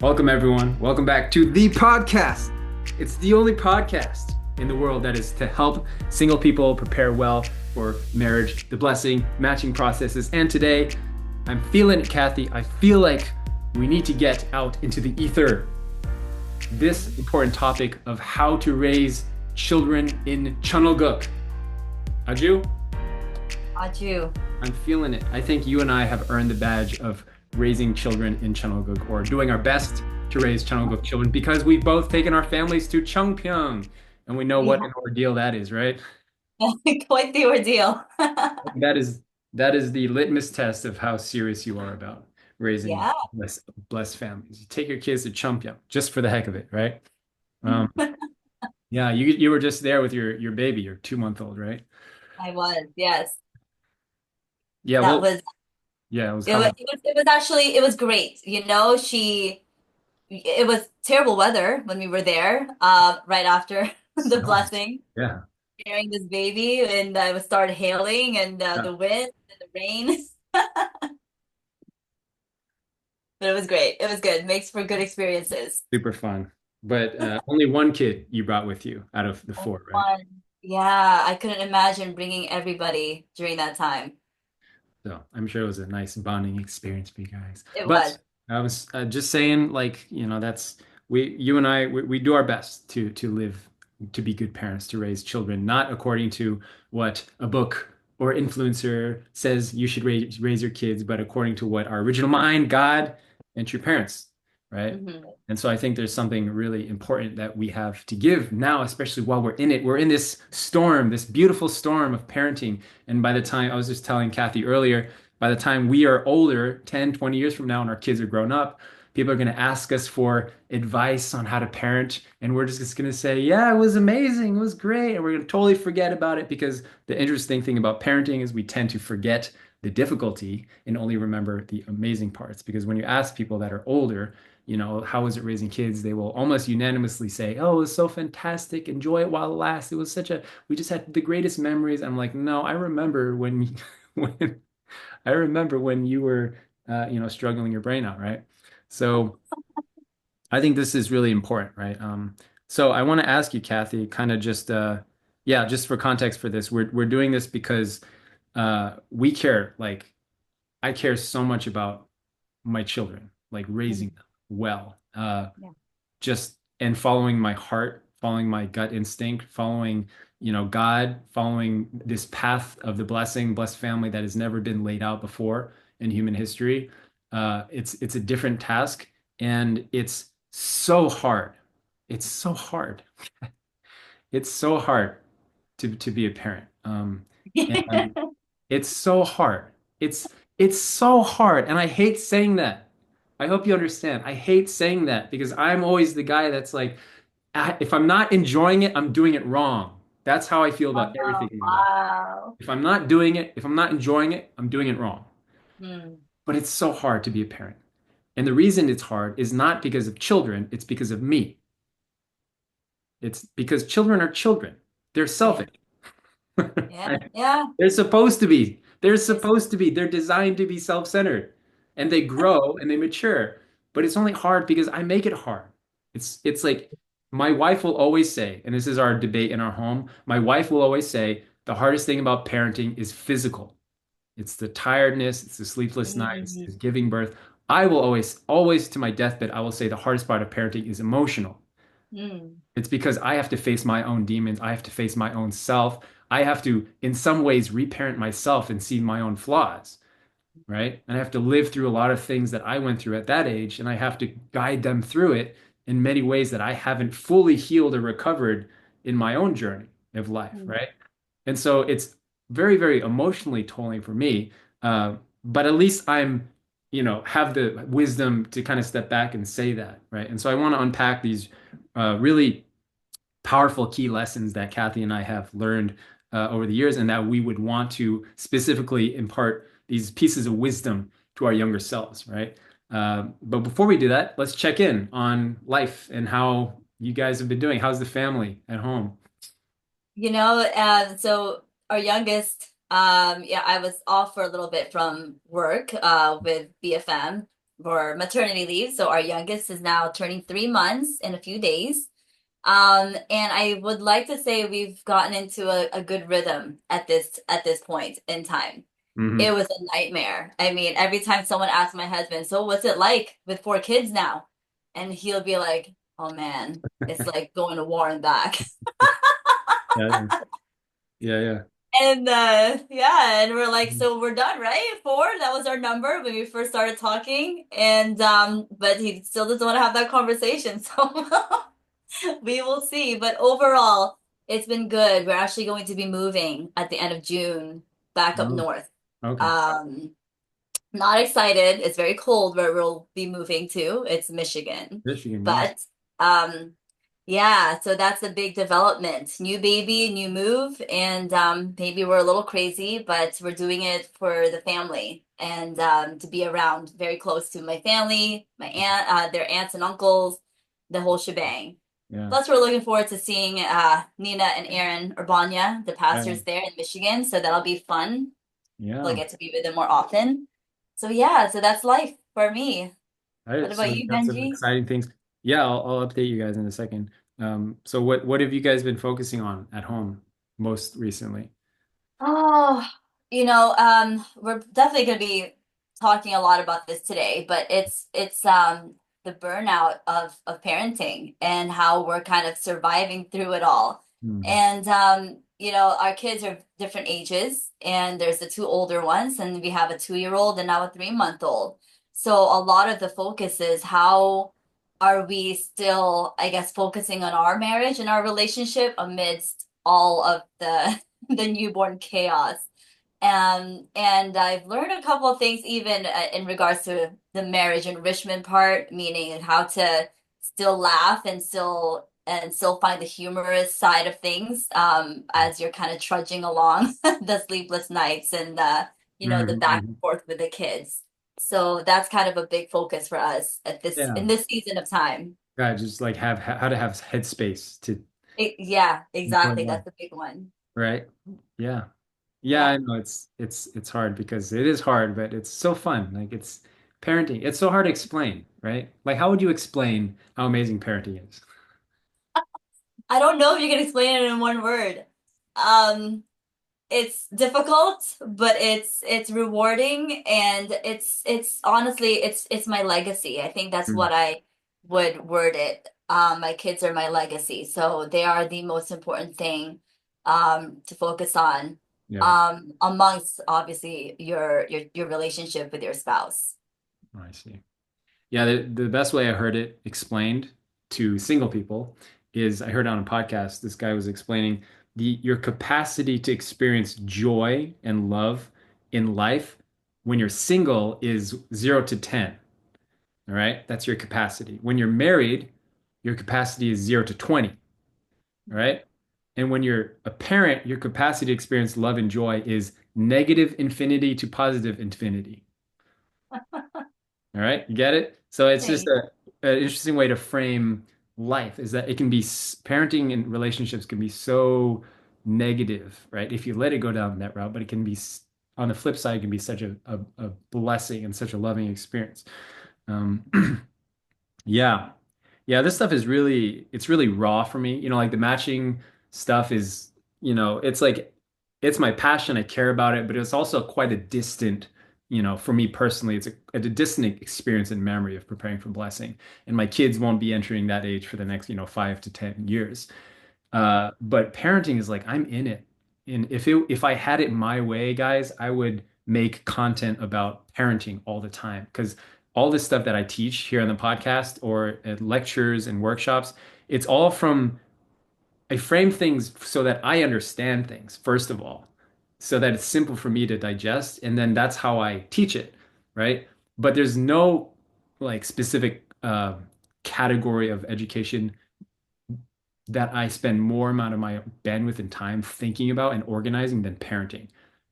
Welcome, everyone. Welcome back to the podcast. It's the only podcast in the world that is to help single people prepare well for marriage, the blessing, matching processes. And today, I'm feeling it, Cathy. I feel like we need to get out into the ether this important topic of how to raise children in Chunulguk. Aju? Aju. I'm feeling it. I think you and I have earned the badge of raising children in Chunulguk, or doing our best to raise Chunulguk children, because we've both taken our families to Chungpyeong, and we know We what an ordeal that is, right? have quite the ordeal. That is that is the litmus test of how serious you are about raising Yeah. blessed families. You take your kids to Chungpyeong just for the heck of it, right? Um, yeah, you were just there with your baby, your 2 month old, right? I was, yes. Yeah, That well, was yeah, it was it how was long? it was actually it was great. It was terrible weather when we were there, right after the Snow. blessing, Yeah. carrying this baby, and it would start hailing and Yeah. the wind and the rain. But it was great. It was good. Makes for good experiences. Super fun. But only one kid you brought with you out of the Only four, right? one. Yeah, I couldn't imagine bringing everybody during that time. So I'm sure it was a nice bonding experience for you guys. It But was. I was just saying, like, that's you and I, we do our best to live, to be good parents, to raise children, not according to what a book or influencer says you should raise your kids, but according to what our original mind, God, and true parents, right? Hmm. And so I think there's something really important that we have to give now, especially while we're in it. We're in this storm, this beautiful storm of parenting. And by the time, I was just telling Cathy earlier, by the time we are older, 10, 20 years from now, and our kids are grown up, people are going to ask us for advice on how to parent. And we're just going to say, yeah, it was amazing. It was great. And we're going to totally forget about it, because the interesting thing about parenting is we tend to forget the difficulty and only remember the amazing parts. Because when you ask people that are older, how was it raising kids? They will almost unanimously say, "Oh, it was so fantastic. Enjoy it while it lasts. It was we just had the greatest memories." I'm like, no, I remember when, when I remember when you were, struggling your brain out, right? So I think this is really important, right? So I want to ask you, Cathy, kind of just, yeah, just for context for this, we're doing this because we care. Like, I care so much about my children, like raising them well. Yeah. Just and following my heart, following my gut instinct, following, God, following this path of the blessed family that has never been laid out before in human history. It's a different task, and it's so hard. It's so hard. It's so hard to be a parent. And it's so hard. It's so hard, and I hate saying that. I hope you understand. I hate saying that because I'm always the guy that's like, if I'm not enjoying it, I'm doing it wrong. That's how I feel about Oh, everything in my life. wow. If I'm not doing it, if I'm not enjoying it, I'm doing it wrong. Hmm. But it's so hard to be a parent. And the reason it's hard is not because of children, it's because of me. It's because children are children. They're Yeah. selfish. Yeah. Yeah. They're supposed to be. They're Yes. supposed to be. They're designed to be self-centered. And they grow and they mature. But it's only hard because I make it hard. It's like my wife will always say, and this is our debate in our home, my wife will always say, the hardest thing about parenting is physical. It's the tiredness, it's the sleepless nights, Mm, it's giving birth. I will always to my deathbed, I will say the hardest part of parenting is emotional. mm, It's because I have to face my own demons. I have to face my own self. I have to, in some ways, reparent myself and see my own flaws, right? And I have to live through a lot of things that I went through at that age, and I have to guide them through it in many ways that I haven't fully healed or recovered in my own journey of life, mm, right? And so it's very, very emotionally tolling for me. But at least have the wisdom to kind of step back and say that, right? And so I want to unpack these really powerful key lessons that Cathy and I have learned over the years, and that we would want to specifically impart these pieces of wisdom to our younger selves, right? But before we do that, let's check in on life and how you guys have been doing. How's the family at home? so our youngest, yeah, I was off for a little bit from work, with BFM, for maternity leave. So our youngest is now turning 3 months in a few days. And I would like to say we've gotten into a good rhythm at this point in time. It Hmm. was a nightmare. I mean, every time someone asks my husband, "So what's it like with 4 kids now?" And he'll be like, "Oh man, it's like going to war and back." Yeah, yeah, yeah. And yeah, and we're like, "So we're done, right? 4?" That was our number when we first started talking. And but he still doesn't want to have that conversation. So we will see. But overall, it's been good. We're actually going to be moving at the end of June back up Oh, north. okay. Um, Not excited. It's very cold where we'll be moving to. It's Michigan. Michigan, nice. But um yeah, so that's a big development. New baby, new move, and maybe we're a little crazy, but we're doing it for the family and to be around very close to my family, my aunt, their aunts and uncles, the whole shebang. Yeah, Plus, we're looking forward to seeing Nina and Aaron Urbania, the yeah, pastors there in Michigan. So that'll be fun. We'll yeah. get to be with them more often. So yeah, so that's life for me. All What right, so about we you, got some Benji? exciting things. Yeah, I'll update you guys in a second. So what have you guys been focusing on at home most recently? Oh, we're definitely going to be talking a lot about this today, but it's the burnout of parenting and how we're kind of surviving through it all. Hmm. And our kids are different ages, and there's the two older ones, and we have a 2-year-old and now a 3-month-old. So a lot of the focus is how are we still, I guess, focusing on our marriage and our relationship amidst all of the the newborn chaos. And I've learned a couple of things even in regards to the marriage enrichment part, meaning how to still laugh and still find the humorous side of things as you're kind of trudging along the sleepless nights and the back and Hmm. forth with the kids. So that's kind of a big focus for us at this Yeah, in this season of time. yeah, just like have how to have headspace to Yeah, enjoy exactly. life, That's the big one. right? Yeah. Yeah, Yeah. I know it's hard because it is hard, but it's so fun. Like it's parenting. It's so hard to explain, right? Like how would you explain how amazing parenting is? I don't know if you can explain it in one word. Um, it's difficult, but it's rewarding and it's honestly it's my legacy. I think that's Mm. what I would word it. My kids are my legacy, so they are the most important thing to focus on Yeah, amongst obviously your relationship with your spouse. I see. Yeah, the best way I heard it explained to single people is I heard on a podcast, this guy was explaining your capacity to experience joy and love in life when you're single is 0 to 10. All right. That's your capacity. When you're married, your capacity is 0 to 20. All right. And when you're a parent, your capacity to experience love and joy is negative infinity to positive infinity. All right, you get it? So it's just Okay. an interesting way to frame life is that it can be parenting and relationships can be so negative, right? If you let it go down that route, but it can be on the flip side, it can be such a blessing and such a loving experience. Um, yeah. Yeah, this stuff is it's really raw for me. Like the matching stuff is, it's like it's my passion. I care about it, but it's also quite a distant, for me personally, it's a distant experience and memory of preparing for blessing. And my kids won't be entering that age for the next, 5 to 10 years. But parenting is like I'm in it. And if I had it my way, guys, I would make content about parenting all the time because all this stuff that I teach here on the podcast or at lectures and workshops, it's all from I frame things so that I understand things, first of all, so that it's simple for me to digest, and then that's how I teach it, right? But there's no like specific category of education that I spend more amount of my bandwidth and time thinking about and organizing than parenting.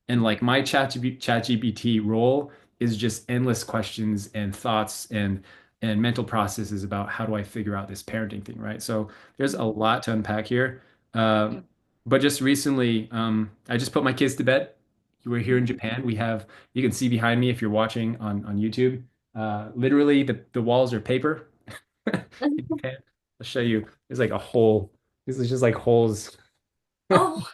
And like my ChatGPT role is just endless questions and thoughts and mental processes about how do I figure out this parenting thing, right? So there's a lot to unpack here. Mhm. But just recently, I just put my kids to bed. We're here in Japan. You can see behind me if you're watching on YouTube. Literally, the walls are paper. Okay. I'll show you. There's like a hole. This is just like holes. Oh,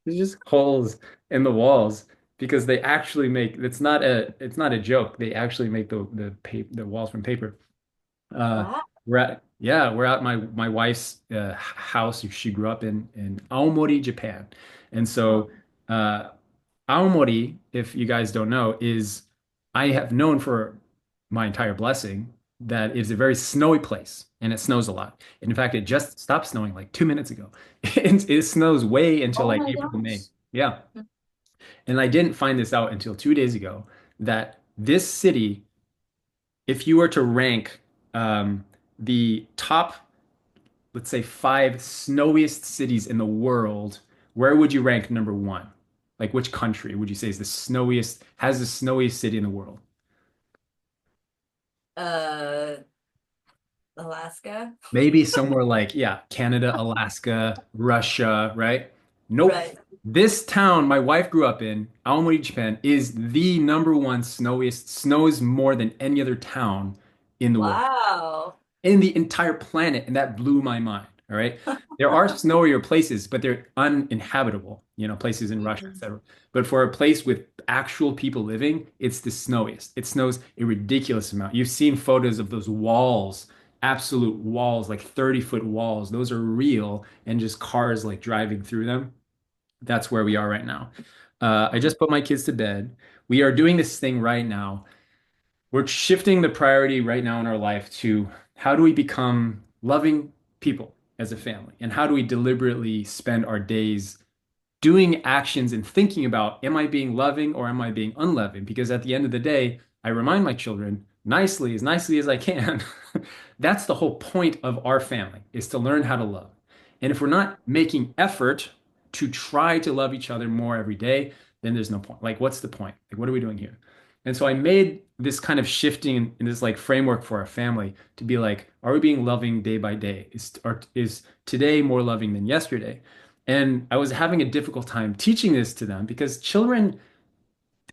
There's just holes in the walls because they actually make it's not a joke. They actually make the walls from paper. Uh, wow. we're at my wife's house she grew up in Aomori, Japan. And so uh Aomori, if you guys don't know, is I have known for my entire blessing that it's a very snowy place and it snows a lot. And in fact, it just stopped snowing like 2 minutes ago. It snows way until Oh like my April, May. gosh. Yeah. And I didn't find this out until 2 days ago that this city, if you were to rank the top, let's say, five snowiest cities in the world, where would you rank number one? Like which country would you say is has the snowiest city in the world? Uh, Alaska. Maybe somewhere like, yeah, Canada, Alaska, Russia, right? Nope. Right. This town my wife grew up in, Aomori, Japan, is the number one snowiest, snows more than any other town in the world. Wow. In the entire planet, and that blew my mind. All right. There are snowier places, but they're uninhabitable, places in Russia, Mhm. etc. But for a place with actual people living, it's the snowiest. It snows a ridiculous amount. You've seen photos of those walls, absolute walls, like 30-foot walls. Those are real, and just cars like driving through them. That's where we are right now. I just put my kids to bed. We are doing this thing right now. We're shifting the priority right now in our life to how do we become loving people as a family? And how do we deliberately spend our days doing actions and thinking about, am I being loving or am I being unloving? Because at the end of the day, I remind my children nicely as I can, that's the whole point of our family is to learn how to love. And if we're not making effort to try to love each other more every day, then there's no point. Like, what's the point? Like, what are we doing here? And so I made this kind of shifting in this like framework for our family to be like, are we being loving day by day? Is today more loving than yesterday? And I was having a difficult time teaching this to them because children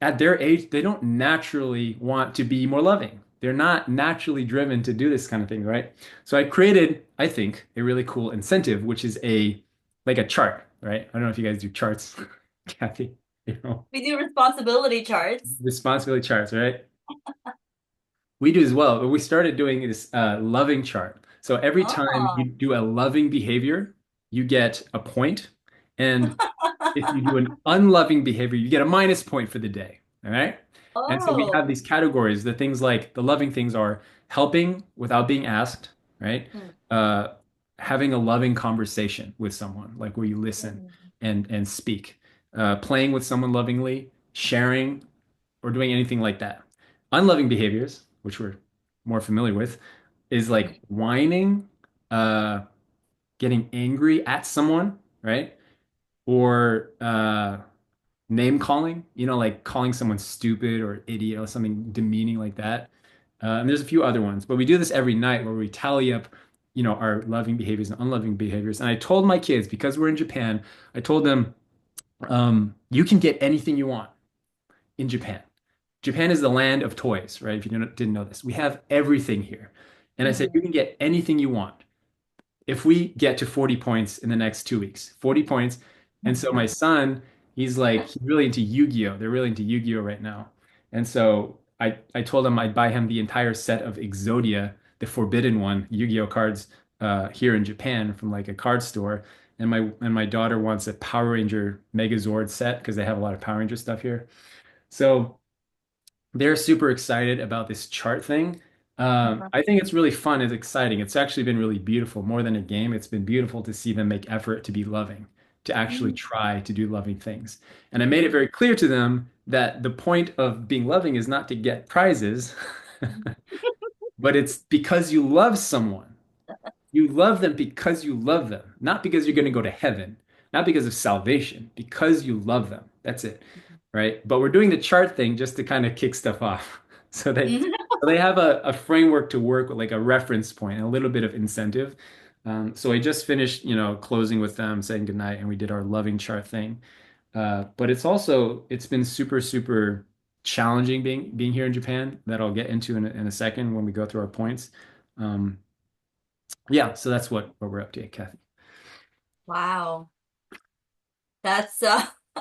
at their age, they don't naturally want to be more loving. They're not naturally driven to do this kind of thing, right? So I created, I think, a really cool incentive, which is like a chart, right? I don't know if you guys do charts, Kathy, you know, We do responsibility charts. responsibility charts, right? We do as well, but we started doing this loving chart. So every time you Oh. do a loving behavior, you get a point. And if you do an unloving behavior, you get a minus point for the day. All right. And so we have Oh. these categories. The things like the loving things are helping without being asked, right? Mm, Uh, having a loving conversation with someone, like where you listen mm, and speak, playing with someone lovingly, sharing, or doing anything like that. Unloving behaviors, which we're more familiar with, is like mm, whining, uh, getting angry at someone, right? Or name calling, like calling someone stupid or idiot or something demeaning like that. And there's a few other ones, but we do this every night where we tally up, our loving behaviors and unloving behaviors. And I told my kids, because we're in Japan, I told them, you can get anything you want in Japan. Japan is the land of toys, right? If you didn't know this, we have everything here. And I said, you mm. can get anything you want if we get to 40 points in the next 2 weeks, 40 points. And so my son, he's really into Yu-Gi-Oh! They're really into Yu-Gi-Oh! Right now. And so I told him I'd buy him the entire set of Exodia, the forbidden one, Yu-Gi-Oh! Cards here in Japan from like a card store. And my daughter wants a Power Ranger Megazord set because they have a lot of Power Ranger stuff here. So they're super excited about this chart thing. Uh-huh. I think it's really fun. It's exciting. It's actually been really beautiful. More than a game, it's been beautiful to see them make effort to be loving, to actually Mm, try to do loving things. And I made it mm, very clear to them that the point of being loving is not to get prizes, but it's because you love someone. You love them because you love them, not because you're going to go to heaven, not because of salvation, because you love them. That's it, right? But we're doing the chart thing just to kind of kick stuff off. So they mm. so they have a framework to work with, like a reference point, a little bit of incentive. So I just finished, closing with them, saying goodnight, and we did our loving chart thing. But it's been super, super challenging being here in Japan that I'll get into in a second when we go through our points. Um, yeah, so that's what we're up to, Kathy. Wow. That's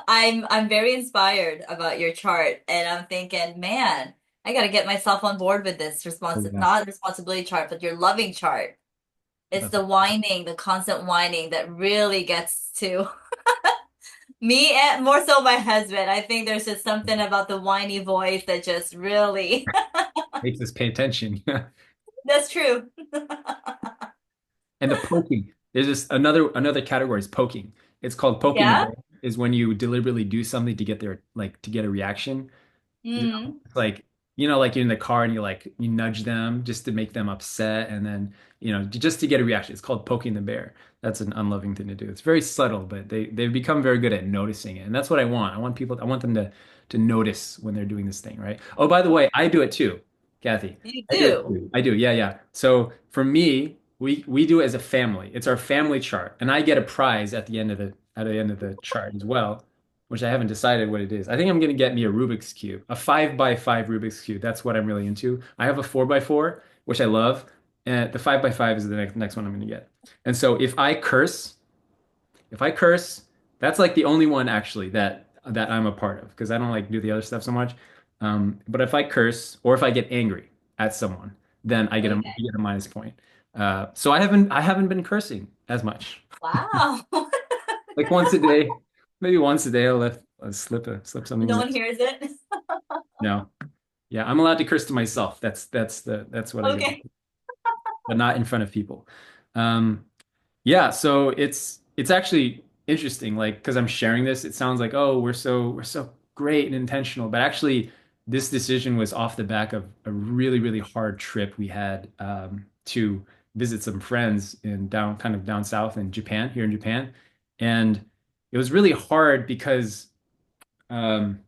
I'm very inspired about your chart and I'm thinking, man, I gotta get myself on board with this Yeah. not responsibility chart, but your loving chart. It's That's the whining, the constant whining that really gets to me and more so my husband. I think there's just something about the whiny voice that just really makes us pay attention. that's true. And the poking. There's just another category is poking. It's called poking the Yeah? bear, is when you deliberately do something to get their like to get a reaction. Mm. It's like, like you're in the car and you nudge them just to make them upset and then, just to get a reaction. It's called poking the bear. That's an unloving thing to do. It's very subtle, but they've become very good at noticing it. And that's what I want. I want them to notice when they're doing this thing, right? Oh, by the way, I do it too, Kathy. You I do it do. too. I do. Yeah, yeah. So for me, we do it as a family. It's our family chart, and I get a prize at the end of the chart as well, which I haven't decided what it is. I think I'm going to get me a Rubik's Cube, a 5x5 Rubik's Cube. That's what I'm really into. I have a 4x4, which I love, and the 5x5 is the next one I'm going to get. And so if I curse, that's like the only one actually that I'm a part of because I don't like do the other stuff so much. But if I curse or if I get angry at someone, then I Okay. get a minus point. So I haven't been cursing as much. Wow. Like once a day, maybe once a day I'll slip something No in. one hears it. No. Yeah, I'm allowed to curse to myself. That's what I do, Okay. but not in front of people. Um, yeah, so it's actually interesting, like because I'm sharing this, it sounds like, oh, we're so great and intentional, but actually, this decision was off the back of a really, really hard trip we had to visit some friends in kind of down south in Japan, here in Japan, and it was really hard because. Um,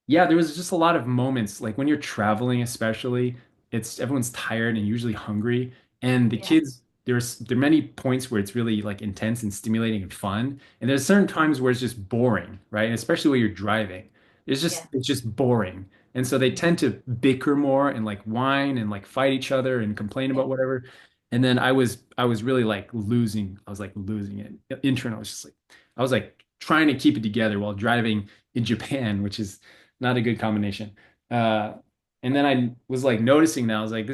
yeah, there was just a lot of moments like when you're traveling, especially, it's everyone's tired and usually hungry. And the Yeah. kids, there are many points where it's really like intense and stimulating and fun. And there's certain times where it's just boring, right? And especially when you're driving. Yeah. It's just boring. And so they tend to bicker more and like whine and like fight each other and complain Yeah. about whatever. And then I was really like losing. I was like losing it. Intern, I was just like I was like trying to keep it together while driving in Japan, which is not a good combination. Uh, and then I was like noticing now, I was like,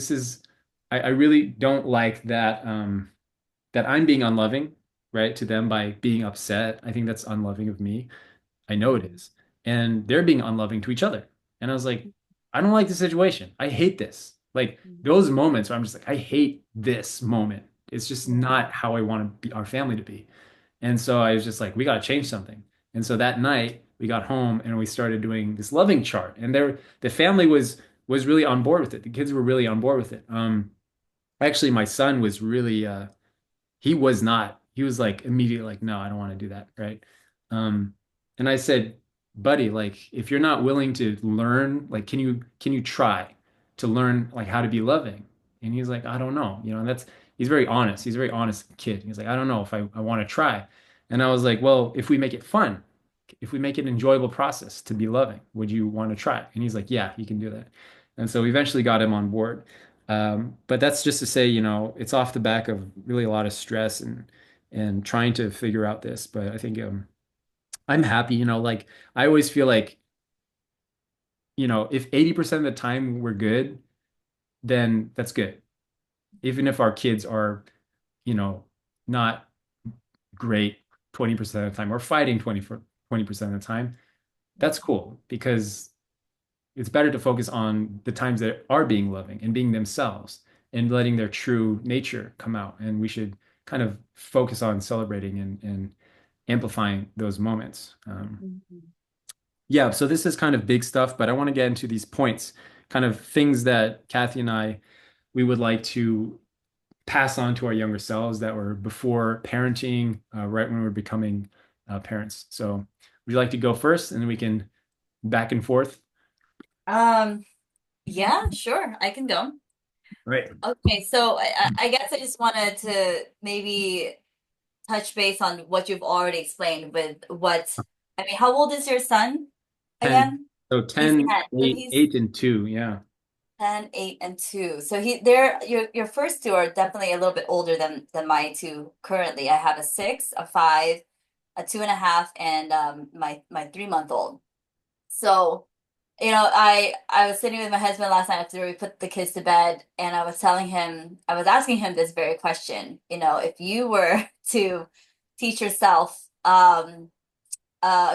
I really don't like that I'm being unloving, right, to them by being upset. I think that's unloving of me. I know it Mhm. is. And they're being unloving to each other. And I was like, I don't like the situation. I hate this. Like Mhm. those moments where I'm just like, I hate this moment. It's just Yeah. not how I want to be our family to be. And so I was just like, we got to change something. And so that night we got home and we started doing this loving chart. And the family was really on board with it. The kids were really on board with it. Actually, my son was really he was not. He was like immediately like, no, I don't want to do that, right? Um, and I said, buddy, like if you're not willing to learn, like can you try to learn like how to be loving? And he's like, I don't know, and he's very honest. He's a very honest kid. He's like, I don't know if I want to try. And I was like, well, if we make it fun, if we make it an enjoyable process to be loving, would you want to try? And he's like, yeah, you can do that. And so we eventually got him on board. But that's just to say, it's off the back of really a lot of stress and trying to figure out this. But I think I'm happy, like I always feel like, if 80% of the time we're good, then that's good. Even if our kids are, you know, not great 20% of the time or fighting 20% of the time, that's cool because it's better to focus on the times that are being loving and being themselves and letting their true nature come out. And we should kind of focus on celebrating and amplifying those moments. Mhm. Yeah, so this is kind of big stuff, but I want to get into these points, kind of things that Kathy and I we would like to pass on to our younger selves that were before parenting, right when we were becoming parents. So would you like to go first, and then we can back and forth? Um, yeah, sure. I can go. Right. Okay, so I guess I just wanted to maybe touch base on what you've already explained with what, I mean, how old is your son 10, again? So He's 10, 10. So 8, he's 8 and 2. Yeah. 10, 8, and 2. So they're your first two are definitely a little bit older than my two currently. I have a 6, a 5, a 2.5, and my 3 month old. So, I was sitting with my husband last night after we put the kids to bed, and I was asking him this very question. If you were to teach yourself,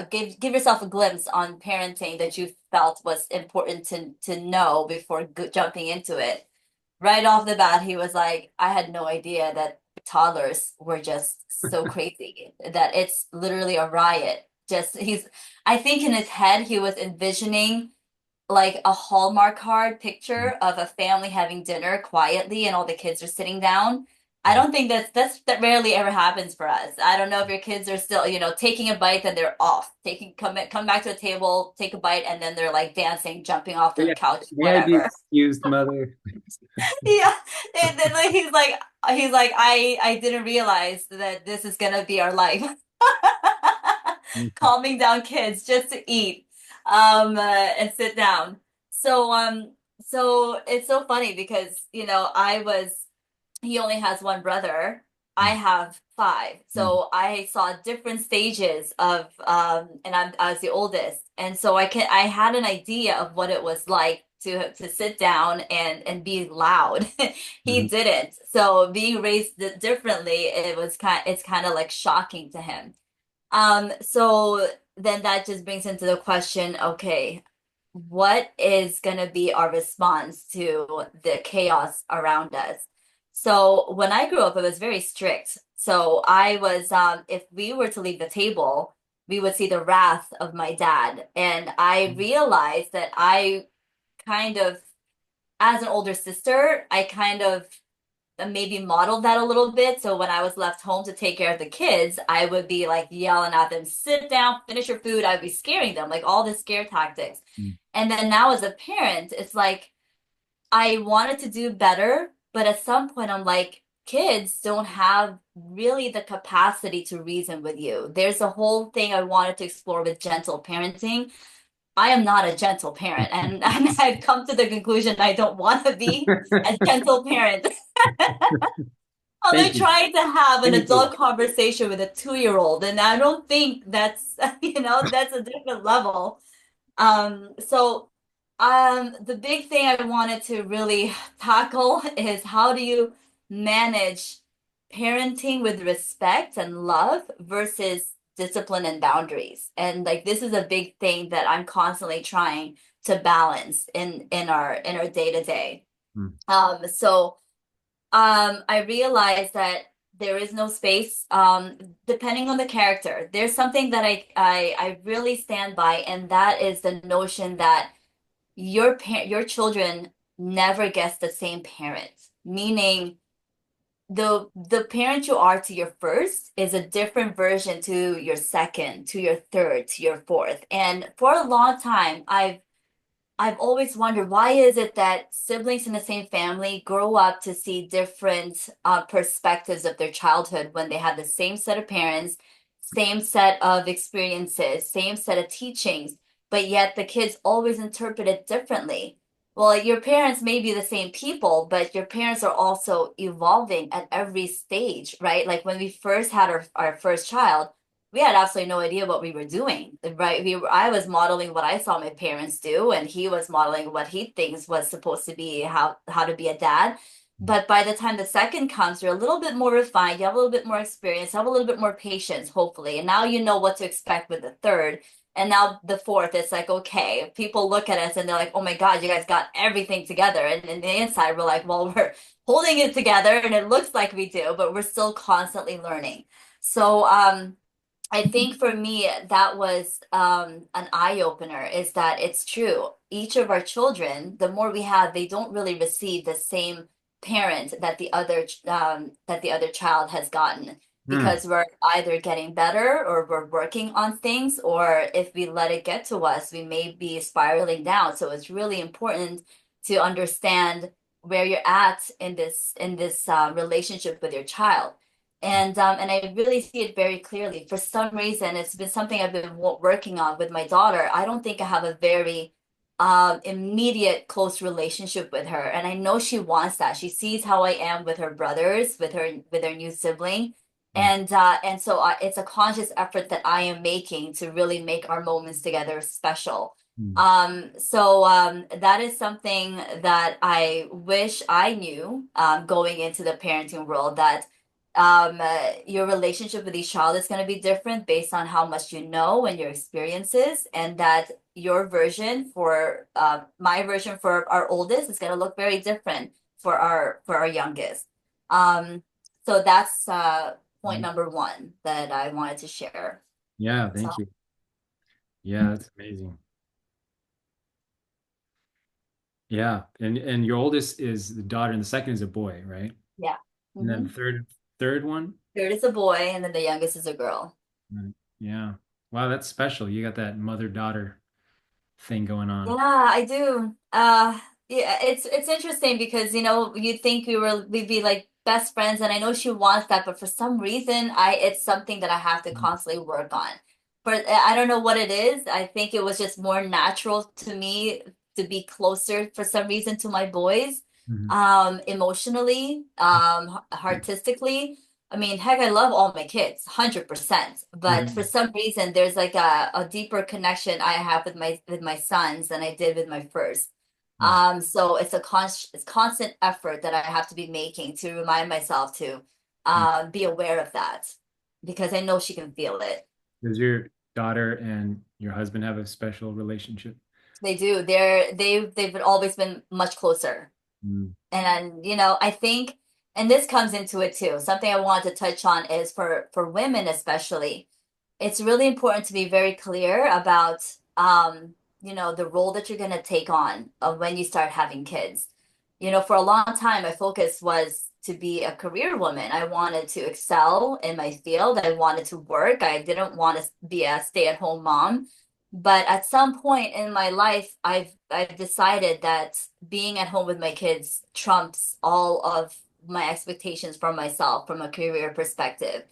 give yourself a glimpse on parenting that you felt was important to know before jumping into it. Right off the bat, he was like, I had no idea that toddlers were just so crazy, that it's literally a riot. I think in his head, he was envisioning like a Hallmark card picture of a family having dinner quietly and all the kids are sitting down. I don't think that rarely ever happens for us. I don't know if your kids are still, taking a bite and they're off. Come back to the table, take a bite, and then they're like dancing, jumping off But the yeah, couch, may I be whatever. excused, mother? Yeah. And then like he's like, I didn't realize that this is gonna be our life. Calming down kids just to eat and sit down. So it's so funny because he only has one brother. I have five. Mm. So I saw different stages of and I was the oldest. And so I had an idea of what it was like to sit down and be loud. He Mhm. didn't. So being raised differently, it's kind of like shocking to him. So then that just brings into the question, okay, what is going to be our response to the chaos around us? So when I grew up, it was very strict. So if we were to leave the table, we would see the wrath of my dad. And I realized that I kind of, as an older sister, I kind of maybe modeled that a little bit. So when I was left home to take care of the kids, I would be like yelling at them, sit down, finish your food. I'd be scaring them, like all the scare tactics. Mm. And then now as a parent, it's like I wanted to do better, but at some point I'm like, kids don't have really the capacity to reason with you. There's a whole thing I wanted to explore with gentle parenting. I am not a gentle parent, and I've come to the conclusion I don't want to be a gentle parent. I'm Thank like you. trying to have an Thank you. adult conversation with a 2 year old, and I don't think that's, that's a different level. The big thing I wanted to really tackle is how do you manage parenting with respect and love versus discipline and boundaries? And like this is a big thing that I'm constantly trying to balance in our day to day. Mm. I realized that there is no space, depending on the character. There's something that I really stand by, and that is the notion that your children never gets the same parent. Meaning the parent you are to your first is a different version to your second, to your third, to your fourth. And for a long time, I've always wondered why is it that siblings in the same family grow up to see different perspectives of their childhood when they have the same set of parents, same set of experiences, same set of teachings, but yet the kids always interpret it differently. Well, your parents may be the same people, but your parents are also evolving at every stage, right? Like when we first had our first child, we had absolutely no idea what we were doing, right? I was modeling what I saw my parents do, and he was modeling what he thinks was supposed to be how to be a dad. But by the time the second comes, you're a little bit more refined, you have a little bit more experience, have a little bit more patience, hopefully, and now you know what to expect with the third. And now the fourth, it's like, okay, people look at us and they're like, oh my God, you guys got everything together. And in the inside, we're like, well, we're holding it together and it looks like we do, but we're still constantly learning. So, I think for me, that was an eye opener is that it's true. Each of our children, the more we have, they don't really receive the same parent that the other child has gotten Mm. because we're either getting better or we're working on things, or if we let it get to us, we may be spiraling down. So it's really important to understand where you're at in this relationship with your child. And I really see it very clearly. For some reason, it's been something I've been working on with my daughter. I don't think I have a very immediate close relationship with her, and I know she wants that. She sees how I am with her brothers, with her new sibling, Mm, and so it's a conscious effort that I am making to really make our moments together special. mm, That is something that I wish I knew going into the parenting world, that your relationship with each child is going to be different based on how much you know and your experiences, and that your version for my version for our oldest is going to look very different for our youngest. So that's point mm. number one that I wanted to share. Yeah, So thank you. Yeah, that's amazing. Yeah, and your oldest is the daughter, and the second is a boy, right? yeah. And then Hmm. third one. Third is a boy, and then the youngest is a girl. Right. Yeah. Wow, that's special. You got that mother-daughter thing going Yeah, on. I do. Yeah, it's interesting because you'd think we'd be like best friends, and I know she wants that, but for some reason, I it's something that I have to constantly work on. But I don't know what it is. I think it was just more natural to me to be closer for some reason to my boys, Mhm. emotionally, artistically. I mean, heck, I love all my kids, 100%. But for Mhm. some reason, there's like a deeper connection I have with my sons than I did with my first. Yeah. So it's constant effort that I have to be making to remind myself to Mm. be aware of that, because I know she can feel it. Does your daughter and your husband have a special relationship? They do. They've always been much closer. Mm. And I think, and this comes into it too. Something I want to touch on is for women especially, it's really important to be very clear about the role that you're going to take on of when you start having kids. For a long time, my focus was to be a career woman. I wanted to excel in my field. I wanted to work. I didn't want to be a stay-at-home mom. But at some point in my life, I've decided that being at home with my kids trumps all of my expectations for myself from a career perspective.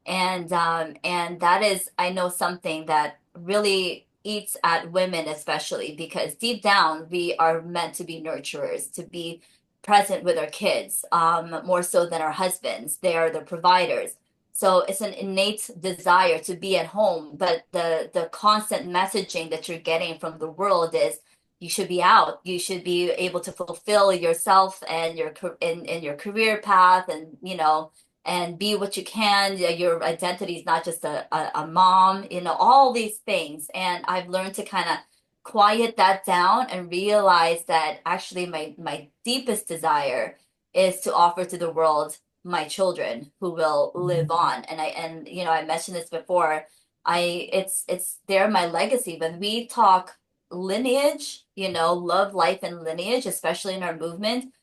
And that is, I know, something that really eats at women, especially because deep down we are meant to be nurturers, to be present with our kids, more so than our husbands. They are the providers. So it's an innate desire to be at home, but the constant messaging that you're getting from the world is you should be out. You should be able to fulfill yourself and in your career path, and and be what you can. Your identity is not just a mom, all these things. And I've learned to kind of quiet that down and realize that actually my deepest desire is to offer to the world my children who will live on. And I mentioned this before. It's they're my legacy. When we talk lineage, love, life, and lineage, especially in our movement,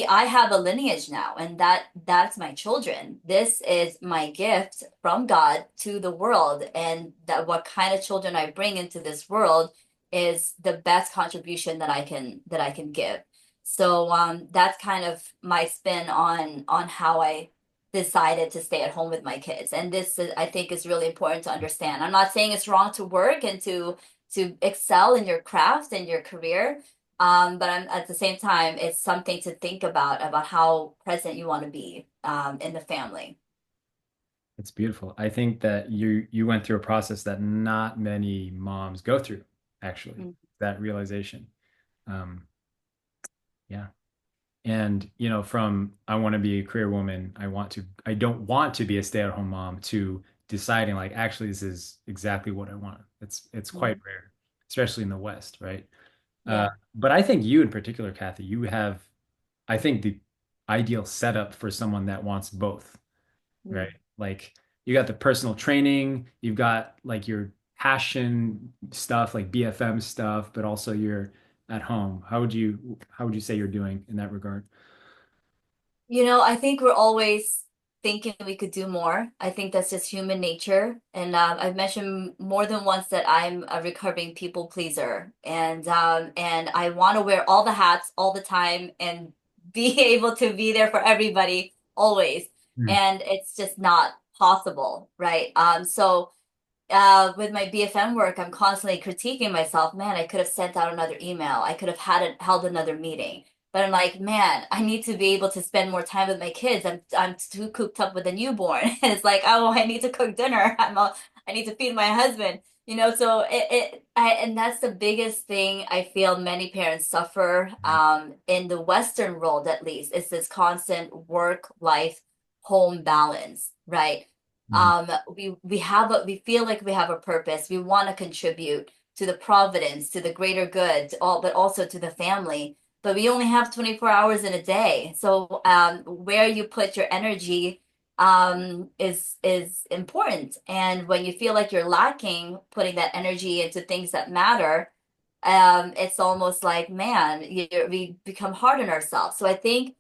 I have a lineage now, and that's my children. This is my gift from God to the world, and that what kind of children I bring into this world is the best contribution that I can give. So that's kind of my spin on how I decided to stay at home with my kids. And this is, I think, is really important to understand. I'm not saying it's wrong to work and to excel in your craft and your career, but I'm at the same time, it's something to think about how present you want to be in the family. It's beautiful. I think that you went through a process that not many moms go through, actually, Mm. that realization. Um, yeah. And, from I want to be a career woman, I don't want to be a stay-at-home mom, to deciding like actually this is exactly what I want. It's quite Mhm. rare, especially in the West, right? Uh, Yeah. but I think you in particular, Kathy, you have, I think, the ideal setup for someone that wants both, right? Mm. Like you got the personal training, you've got like your passion stuff, like BFM stuff, but also you're at home. How would you say you're doing in that regard? I think we're always thinking we could do more. I think that's just human nature. And I've mentioned more than once that I'm a recovering people pleaser, and I want to wear all the hats all the time and be able to be there for everybody always. Mm. and it's just not possible, right? So with my BFM work, I'm constantly critiquing myself. Man, I could have sent out another email. I could have held another meeting. But I'm like, man, I need to be able to spend more time with my kids. I'm too cooped up with a newborn. And it's like, oh, I need to cook dinner. I need to feed my husband. So and that's the biggest thing I feel many parents suffer in the Western world, at least, is this constant work life home balance, right? Mhm. We feel like we have a purpose. We want to contribute to the providence, to the greater good, but also to the family. But we only have 24 hours in a day. So where you put your energy is important. And when you feel like you're lacking putting that energy into things that matter, it's almost like, man, we become hard on ourselves. So I think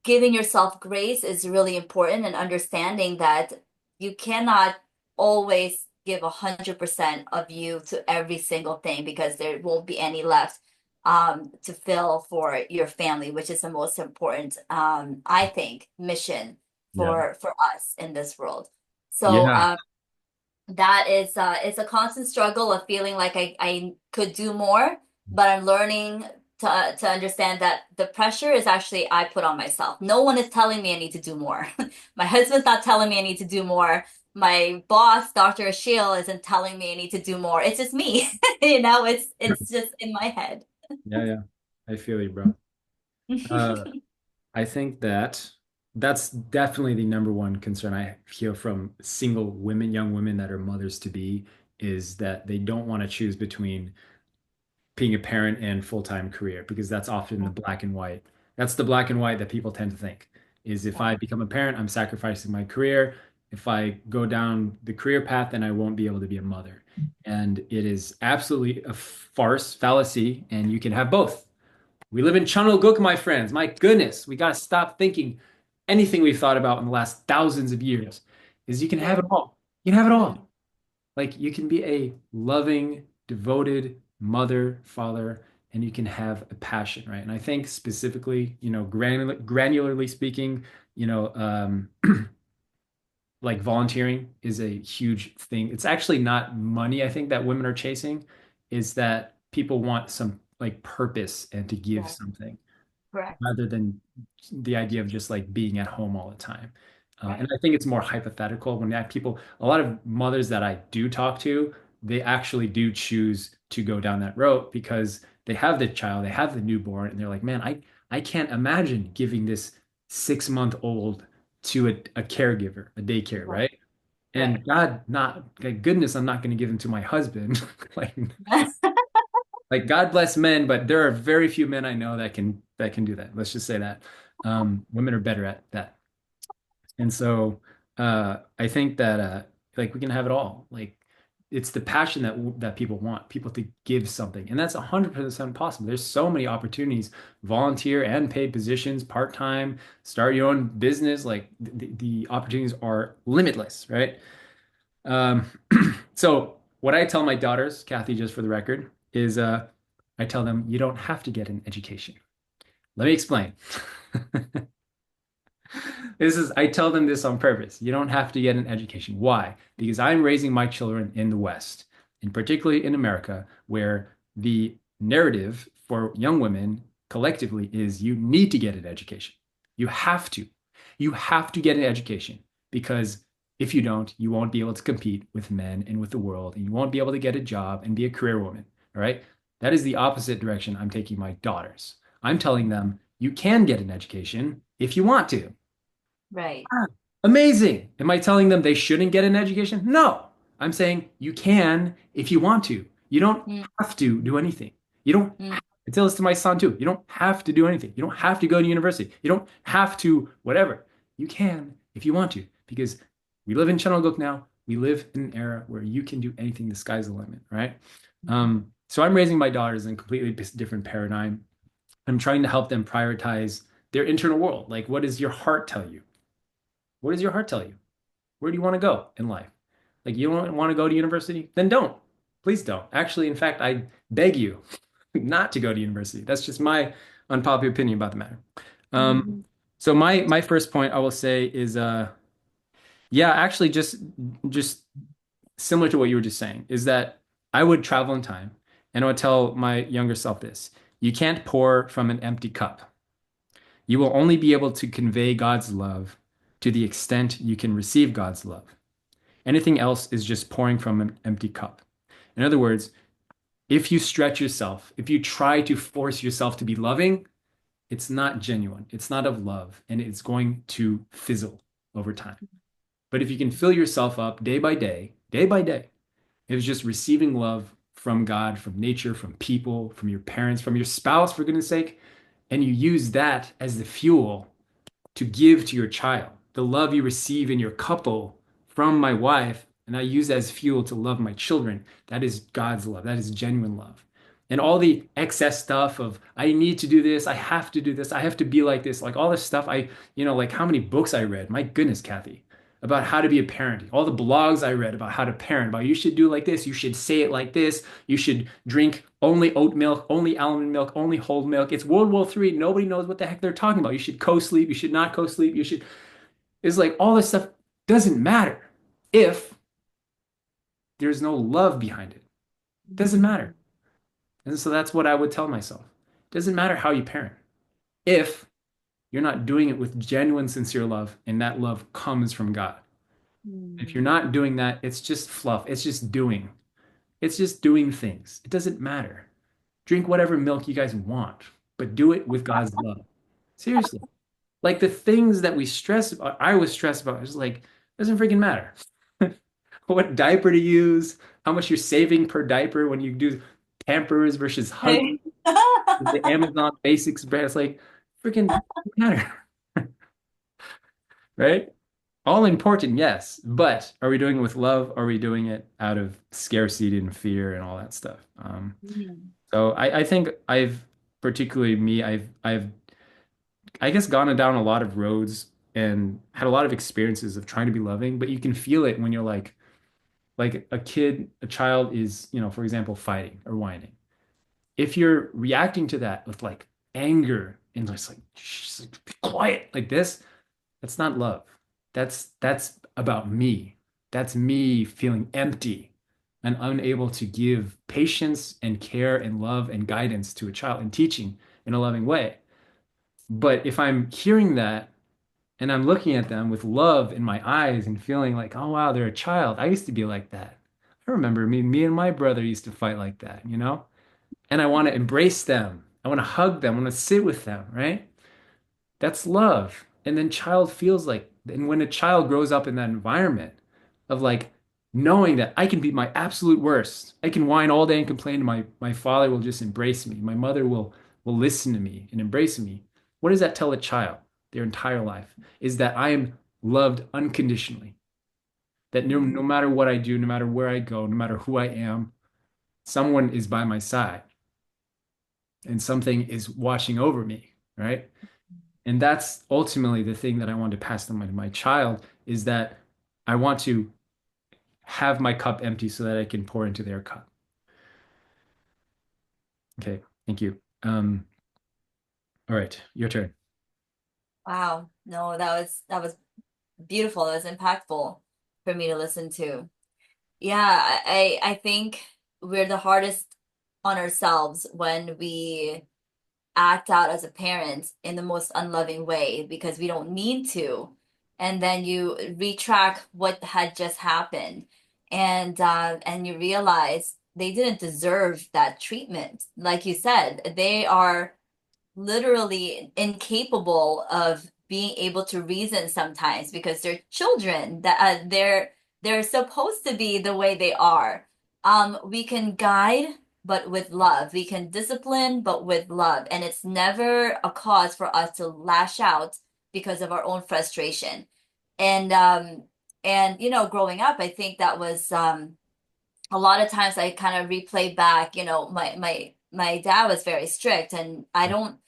giving yourself grace is really important, and understanding that you cannot always give 100% of you to every single thing, because there won't be any left to fill for your family, which is the most important, I think, mission Yeah. for us in this world. So Yeah. that is it's a constant struggle of feeling like I could do more, but I'm learning to understand that the pressure is actually I put on myself. No one is telling me I need to do more. My husband's not telling me I need to do more. My boss, Dr. Ashil, isn't telling me I need to do more. It's just me. It's just in my head. Yeah, yeah. I feel you, bro. Uh, I think that that's definitely the number one concern I hear from single women, young women that are mothers to be, is that they don't want to choose between being a parent and full-time career, because that's often the black and white. That's the black and white that people tend to think is, if I become a parent, I'm sacrificing my career. If I go down the career path, then I won't be able to be a mother. And it is absolutely a farce, fallacy, and you can have both. We live in Channelgook, my friends. My goodness, we got to stop thinking anything we've thought about in the last thousands of years. Is you can have Yeah. it all. You can have it Mm. all. Like, you can be a loving, devoted mother, father, and you can have a passion, right? And I think specifically, granularly speaking, you know, um, like volunteering is a huge thing. It's actually not money, I think, that women are chasing, is that people want some like purpose and to give Yeah, something, correct. rather than the idea of just like being at home all the time. And Right. I think it's more hypothetical when that people, a lot of mothers that I do talk to, they actually do choose to go down that road because they have the child, they have the newborn, and they're like, man, I can't imagine giving this 6 month old to a caregiver, a daycare, Right. right? Right. And God, not like goodness, I'm not going to give him to my husband. Like, like God bless men, but there are very few men I know that can do that. Let's just say that. Women are better at that. And so I think that like we can have it all. Like, it's the passion that people want, people to give something. And that's 100% possible. There's so many opportunities, volunteer and paid positions, part-time, start your own business. Like the opportunities are limitless, right? Um, so what I tell my daughters, Kathy, just for the record, is I tell them you don't have to get an education. Let me explain. I tell them this on purpose. You don't have to get an education. Why? Because I'm raising my children in the West, and particularly in America, where the narrative for young women collectively is you need to get an education. You have to. You have to get an education, because if you don't, you won't be able to compete with men and with the world, and you won't be able to get a job and be a career woman. All right? That is the opposite direction I'm taking my daughters. I'm telling them you can get an education if you want to. Right. Ah, amazing. Am I telling them they shouldn't get an education? No. I'm saying you can if you want to. You don't Mm. have to do anything. You don't Mm. I tell this to my son too. You don't have to do anything. You don't have to go to university. You don't have to whatever. You can if you want to, because we live in Channelgook now. We live in an era where you can do anything. The sky's the limit, right? So I'm raising my daughters in a completely different paradigm. I'm trying to help them prioritize their internal world. Like, what does your heart tell you? What does your heart tell you? Where do you want to go in life? Like, you don't want to go to university? Then don't. Please don't. Actually, in fact, I beg you not to go to university. That's just my unpopular opinion about the matter. Um, Mhm. So my first point I will say is yeah, actually just similar to what you were just saying, is that I would travel in time and I would tell my younger self this. You can't pour from an empty cup. You will only be able to convey God's love to the extent you can receive God's love. Anything else is just pouring from an empty cup. In other words, if you stretch yourself, if you try to force yourself to be loving, it's not genuine. It's not of love, and it's going to fizzle over time. But if you can fill yourself up day by day, it was just receiving love from God, from nature, from people, from your parents, from your spouse, for goodness sake, and you use that as the fuel to give to your child. The love you receive in your couple from my wife, and I use that as fuel to love my children. That is God's love. That is genuine love. And all the excess stuff of I need to do this, I have to do this, I have to be like this, like all this stuff like how many books I read, my goodness, Kathy, about how to be a parent, all the blogs I read about how to parent, about you should do like this, you should say it like this, you should drink only oat milk, only almond milk, only whole milk. It's World War III. Nobody knows what the heck they're talking about. You should co-sleep, you should not co-sleep, you should. It's like all this stuff doesn't matter if there's no love behind it. It doesn't matter. And so that's what I would tell myself. It doesn't matter how you parent. If you're not doing it with genuine, sincere love, and that love comes from God. If you're Mm. not doing that, it's just fluff. It's just doing. It's just doing things. It doesn't matter. Drink whatever milk you guys want, but do it with God's love. Seriously. Like the things that we stress about, I was stressed about. It's like, doesn't freaking matter. What diaper to use, how much you're saving per diaper when you do Pampers versus Huggies, Right. the Amazon Basics brand. It's like, freaking matter, right? All important, yes, but are we doing it with love? Are we doing it out of scarcity and fear and all that stuff? Mm. So I think particularly me, I've I guess gone down a lot of roads and had a lot of experiences of trying to be loving, but you can feel it when you're like a kid, a child is, for example, fighting or whining. If you're reacting to that with like anger and just like, "Shh, be quiet," like this, that's not love. That's about me. That's me feeling empty and unable to give patience and care and love and guidance to a child and teaching in a loving way. But if I'm hearing that and I'm looking at them with love in my eyes and feeling like, oh wow, they're a child. I used to be like that. I remember me and my brother used to fight like that. And I want to embrace them. I want to hug them. I want to sit with them, right? That's love. And then child feels like, and when a child grows up in that environment of like knowing that I can be my absolute worst, I can whine all day and complain, and my father will just embrace me. My mother will listen to me and embrace me. What does that tell a child their entire life? Is that I am loved unconditionally. That no matter what I do, no matter where I go, no matter who I am, someone is by my side and something is watching over me, right? And that's ultimately the thing that I want to pass on to my child is that I want to have my cup empty so that I can pour into their cup. Okay, thank you. All right, your turn. Wow. No, that was beautiful. That was impactful for me to listen to. Yeah, I think we're the hardest on ourselves when we act out as a parent in the most unloving way because we don't mean to. And then you retrack what had just happened and you realize they didn't deserve that treatment. Like you said, they are literally incapable of being able to reason sometimes because they're children that they're supposed to be the way they are. We can guide but with love. We can discipline but with love, and it's never a cause for us to lash out because of our own frustration. And growing up, I think that was a lot of times I kind of replay back, my dad was very strict, and I don't,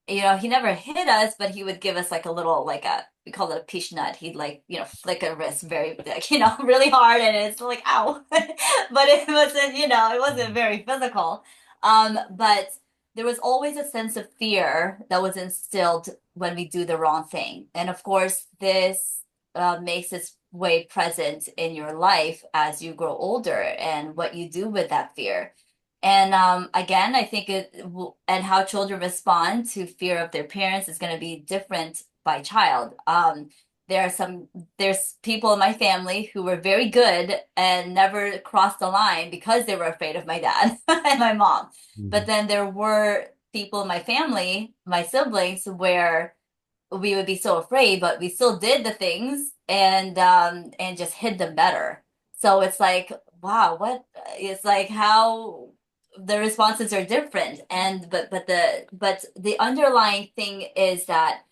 he never hit us, but he would give us like a little, like we call it a peach nut. He'd like, flick a wrist very, like, really hard, and it's like, ow. But it wasn't very physical. But there was always a sense of fear that was instilled when we do the wrong thing. And of course, this makes its way present in your life as you grow older and what you do with that fear. And again, I think and how children respond to fear of their parents is going to be different by child. There are some, there's people in my family who were very good and never crossed the line because they were afraid of my dad and my mom. But Mhm. then there were people in my family, my siblings, where we would be so afraid, but we still did the things and just hid them better. So it's like, wow, what it's like how the responses are different. And but the underlying thing is that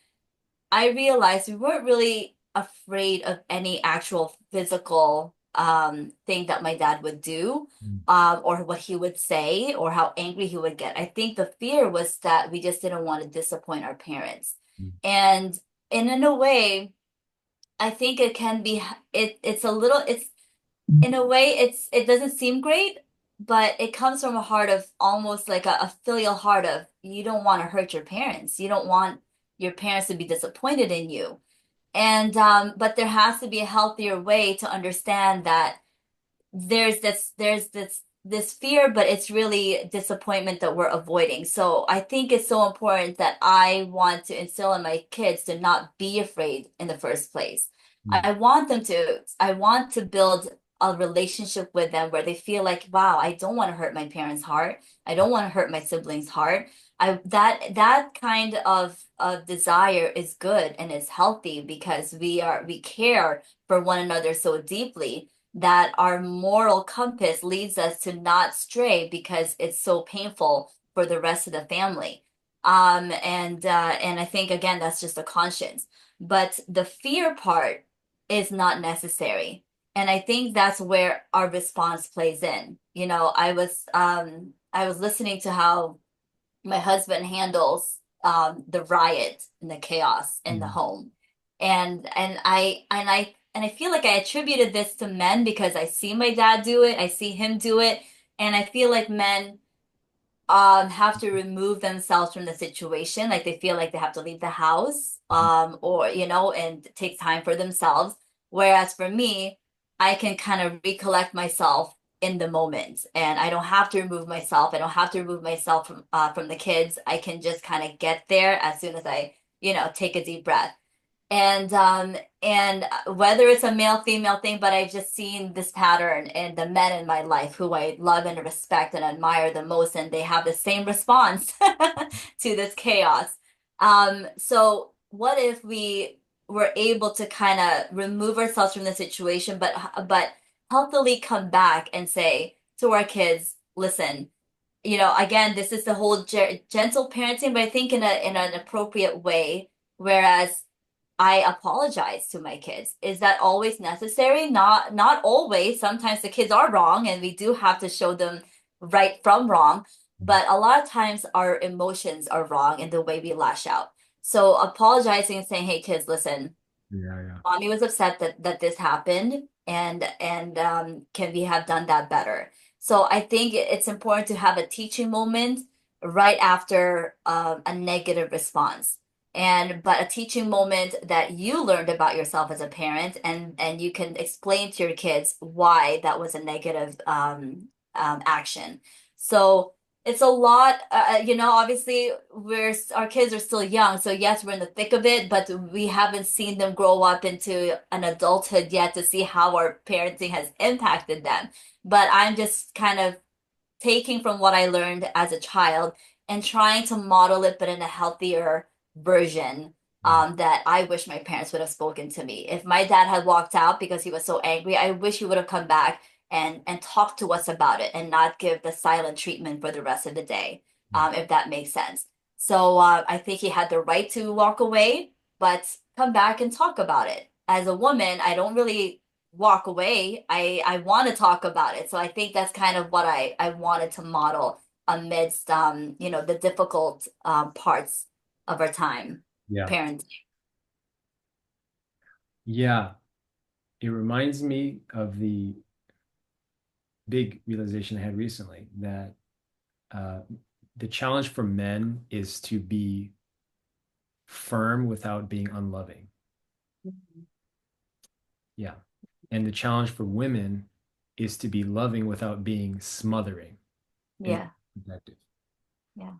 I realized we weren't really afraid of any actual physical thing that my dad would do, or what he would say, or how angry he would get. I think the fear was that we just didn't want to disappoint our parents. And in a way, I think it can be it's a little it's in a way it doesn't seem great, but it comes from a heart of almost like a filial heart of you don't want to hurt your parents. You don't want your parents to be disappointed in you. And but there has to be a healthier way to understand that there's this fear, but it's really disappointment that we're avoiding. So I think it's so important that I want to instill in my kids to not be afraid in the first place. I want to build a relationship with them where they feel like, wow, I don't want to hurt my parents' heart. I don't want to hurt my siblings' heart. I that kind of desire is good and is healthy because we care for one another so deeply that our moral compass leads us to not stray because it's so painful for the rest of the family. And I think again that's just a conscience. But the fear part is not necessary. And I think that's where our response plays in. You know, I was listening to how my husband handles the riot and the chaos in the Mhm. home. And I feel like I attributed this to men because I see my dad do it, I see him do it, and I feel like men have to remove themselves from the situation. Like they feel like they have to leave the house, or and take time for themselves. Whereas for me, I can kind of recollect myself in the moment, and I don't have to remove myself. I don't have to remove myself from the kids. I can just kind of get there as soon as I, take a deep breath. And whether it's a male female thing, but I've just seen this pattern in the men in my life who I love and respect and admire the most, and they have the same response to this chaos. So what if we were able to kind of remove ourselves from the situation, but healthily come back and say to our kids, listen, again, this is the whole gentle parenting, but I think in an appropriate way, whereas I apologize to my kids. Is that always necessary? Not always. Sometimes the kids are wrong and we do have to show them right from wrong. But a lot of times our emotions are wrong in the way we lash out. So apologizing and saying, "Hey kids, listen, Yeah, yeah. mommy was upset that this happened and can we have done that better?" So I think it's important to have a teaching moment right after a negative response. But a teaching moment that you learned about yourself as a parent and you can explain to your kids why that was a negative action. So it's a lot, obviously our kids are still young, so yes, we're in the thick of it, but we haven't seen them grow up into an adulthood yet to see how our parenting has impacted them. But I'm just kind of taking from what I learned as a child and trying to model it, but in a healthier version. That I wish my parents would have spoken to me. If my dad had walked out because he was so angry, I wish he would have come back and talk to us about it and not give the silent treatment for the rest of the day, if that makes sense. So I think he had the right to walk away, but come back and talk about it. As a woman, I don't really walk away. I want to talk about it. So I think that's kind of what I wanted to model amidst the difficult parts of our time Yeah. parenting. Yeah. It reminds me of the big realization I had recently that uh, the challenge for men is to be firm without being unloving. Mhm. Yeah. And the challenge for women is to be loving without being smothering and Yeah. protective. Yeah.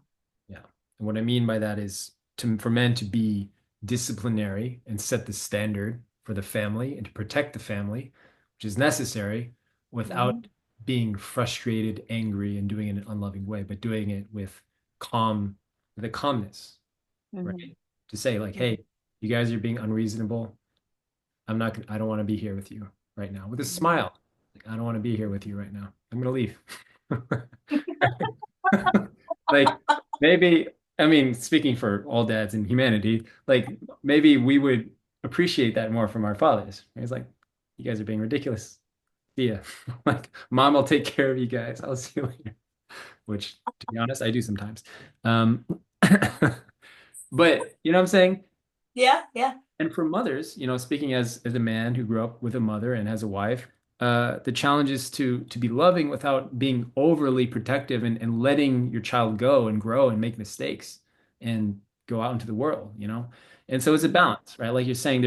Yeah. And what I mean by that is for men to be disciplinary and set the standard for the family and to protect the family, which is necessary without Hmm. being frustrated, angry, and doing it in an unloving way, but doing it with calm, with a calmness, Hmm. right? To say like, hey, you guys are being unreasonable. I don't want to be here with you right now with a Hmm. smile. Like, I don't want to be here with you right now. I'm gonna leave. Like maybe, I mean, speaking for all dads in humanity, like maybe we would appreciate that more from our fathers. It's like, you guys are being ridiculous. See ya. Like, mom will take care of you guys. I'll see you later. Which, to be honest, I do sometimes. Um, but you know what I'm saying? Yeah. Yeah. And for mothers, speaking as a man who grew up with a mother and has a wife, the challenge is to be loving without being overly protective and letting your child go and grow and make mistakes and go out into the world. And so it's a Mhm. balance, right? Like you're saying,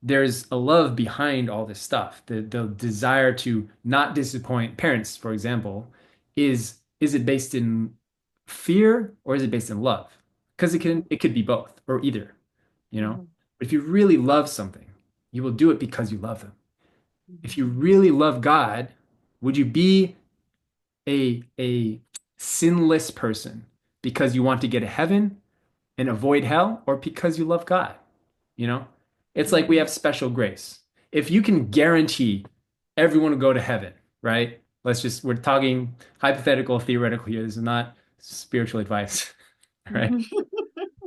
there's a love behind all this stuff. The desire to not disappoint parents, for example, is it based in fear or is it based in love? Because it could be both or either, you know? Mhm. But if you really love something, you will do it because you love them. If Mhm. you really love God, would you be a sinless person because you want to get to heaven and avoid hell, or because you love God? You know, it's like we Mhm. have special grace. If you can guarantee everyone will go to heaven, right? We're talking hypothetical, theoretical here. This is not spiritual advice, right? Mhm.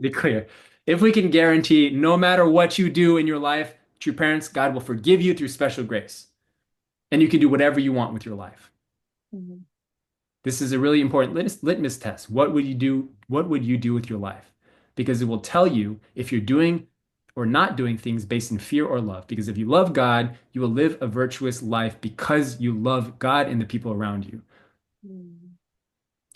Be clear. If we can guarantee no matter what you do in your life, true parents, God will forgive you through special grace. And you can do whatever you want with your life. Mhm. This is a really important litmus test. What would you do? What would you do with your life? Because it will tell you if you're doing or not doing things based in fear or love. Because if you love God, you will live a virtuous life because you love God and the people around you. Mhm.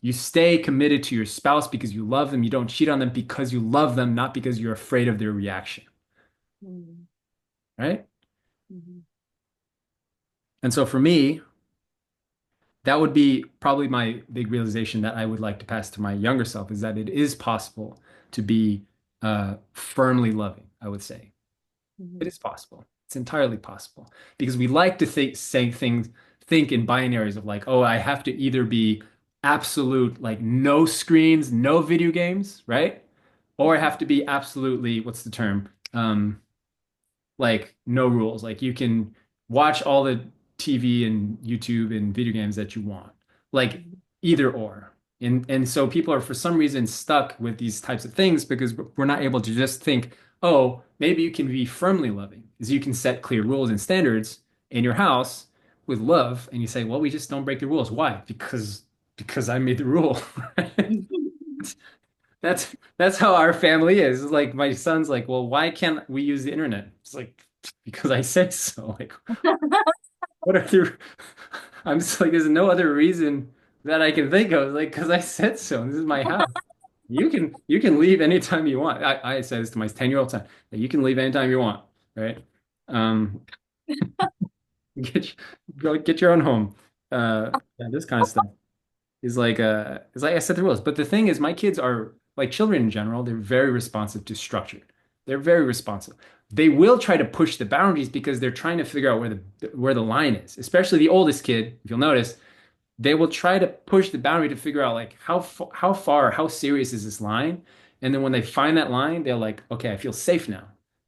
You stay committed to your spouse because you love them. You don't cheat on them because you love them, not because you're afraid of their reaction, Mhm. right? Mhm. And so for me, that would be probably my big realization that I would like to pass to my younger self is that it is possible to be firmly loving, I would say. It Mhm. is possible. It's entirely possible because we like to think in binaries of like, oh, I have to either be absolute, like no screens, no video games, right? Or I Mhm. have to be absolutely, what's the term? Like no rules. Like you can watch all the TV and YouTube and video games that you want. Like Mhm. either or. And so people are for some reason stuck with these types of things because we're not able to just think, oh, maybe you can be firmly loving, is you can set clear rules and standards in your house with love, and you say, well, we just don't break the rules. Why? Because I made the rule. That's how our family is. It's like my son's like, well, why can't we use the internet? It's like because I said so. Like, what are the? I'm just like, there's no other reason that I can think of. Like, because I said so. This is my house. You can leave anytime you want. I said this to my 10-year-old son that you can leave anytime you want, right? Um, get go get your own home. Yeah, this kind of stuff is like I set the rules. But the thing is, my kids are like children in general, they're very responsive to structure. They're very responsive. They will try to push the boundaries because they're trying to figure out where the line is. Especially the oldest kid, if you'll notice, they will try to push the boundary to figure out like how far, how serious is this line? And then when they find that line, they're like, okay, I feel safe now,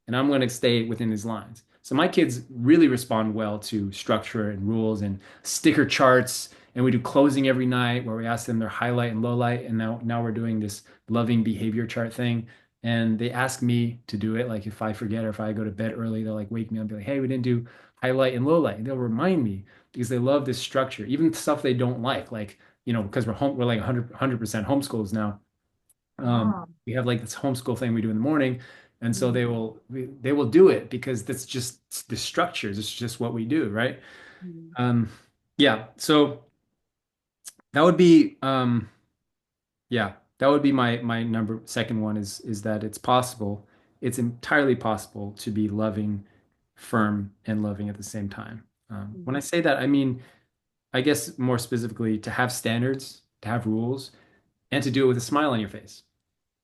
and I'm going to stay within these lines. So my kids really respond well to structure and rules and sticker charts, and we do closing every night where we ask them their highlight and low light, and now we're doing this loving behavior chart thing. And they ask me to do it. Like if I forget or if I go to bed early, they'll like wake me up and be like, hey, we didn't do highlight and low light. And they'll remind me because they love this structure, even stuff they don't like, because we're like 100% homeschools now. Oh. We have like this homeschool thing we do in the morning. And so Mhm. they will do it because that's just the structures. It's just what we do, right? Mhm. Um, yeah. So that would be Yeah, that would be my number second one is that it's possible. It's entirely possible to be loving, firm, and loving at the same time. When I Mhm. say that, I mean, I guess more specifically, to have standards, to have rules, and to do it with a smile on your face,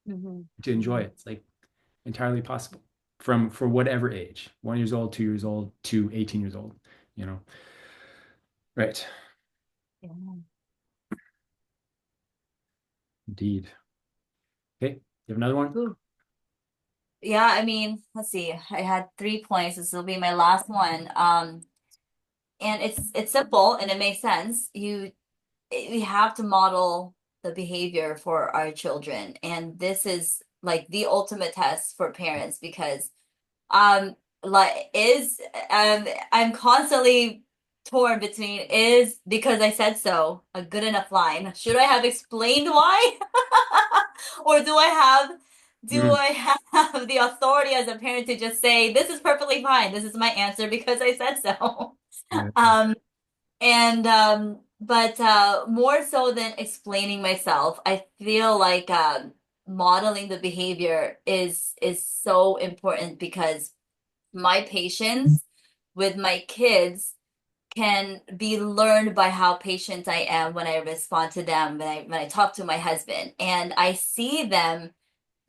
Mhm. to enjoy it. Mhm. It's like entirely possible from for whatever age, 1 years old, 2 years old, to 18 years old, you know. Right. Yeah. Indeed. Okay. You have another one? Ooh. Yeah, I mean, let's see. I had 3 points. This will be my last one. And it's simple and it makes sense. We have to model the behavior for our children, and this is like the ultimate test for parents because like is I'm constantly torn between is because I said so a good enough line. Should I have explained why? Or do Mm, I have the authority as a parent to just say this is perfectly fine. This is my answer because I said so. yeah. Um and but more so than explaining myself, I feel like modeling the behavior is so important because my patience with my kids can be learned by how patient I am when I respond to them, when I talk to my husband. And I see them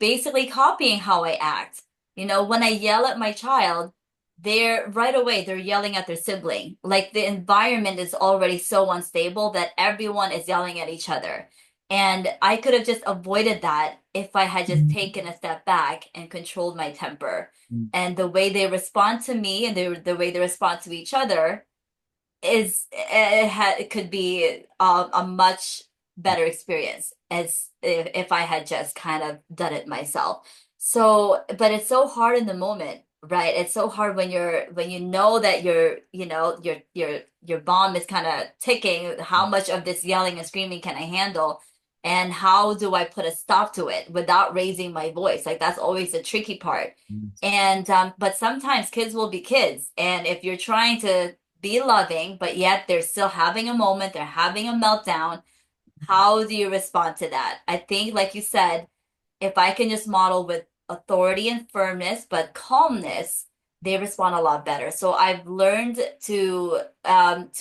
basically copying how I act. You know, when I yell at my child, they're right away, they're yelling at their sibling. Like the environment is already so unstable that everyone is yelling at each other. And I could have just avoided that if I had just taken a step back and controlled my temper. Mm, And the way they respond to me and the way they respond to each other is it could be a much better experience as if I had just kind of done it myself. So, but it's so hard in the moment, right? It's so hard when you know that your bomb is kind of ticking. How much of this yelling and screaming can I handle? And how do I put a stop to it without raising my voice? Like that's always the tricky part. mm, And but sometimes kids will be kids, and if you're trying to be loving, but yet they're still having a moment, they're having a meltdown. How do you respond to that? I think, like you said, if I can just model with authority and firmness, but calmness, they respond a lot better. So I've learned to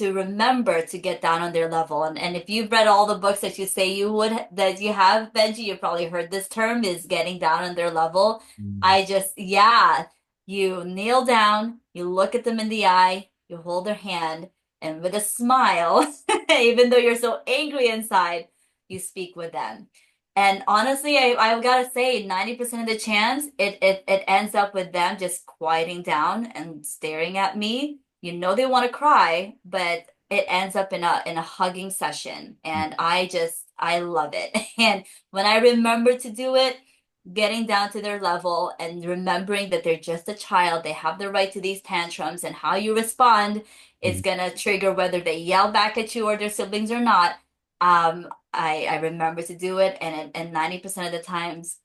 remember to get down on their level. And if you've read all the books that you say you would that you have, Benji, you probably heard this term is getting down on their level. mm, I just yeah, you kneel down, you look at them in the eye, you hold their hand, and with a smile, even though you're so angry inside, you speak with them. And honestly, I gotta say, 90% of the chance it ends up with them just quieting down and staring at me. You know they want to cry, but it ends up in a hugging session. mm, And I love it. And when I remember to do it, getting down to their level and remembering that they're just a child, they have the right to these tantrums, and how you respond is mm, gonna trigger whether they yell back at you or their siblings or not. I remember to do it, and 90% of the times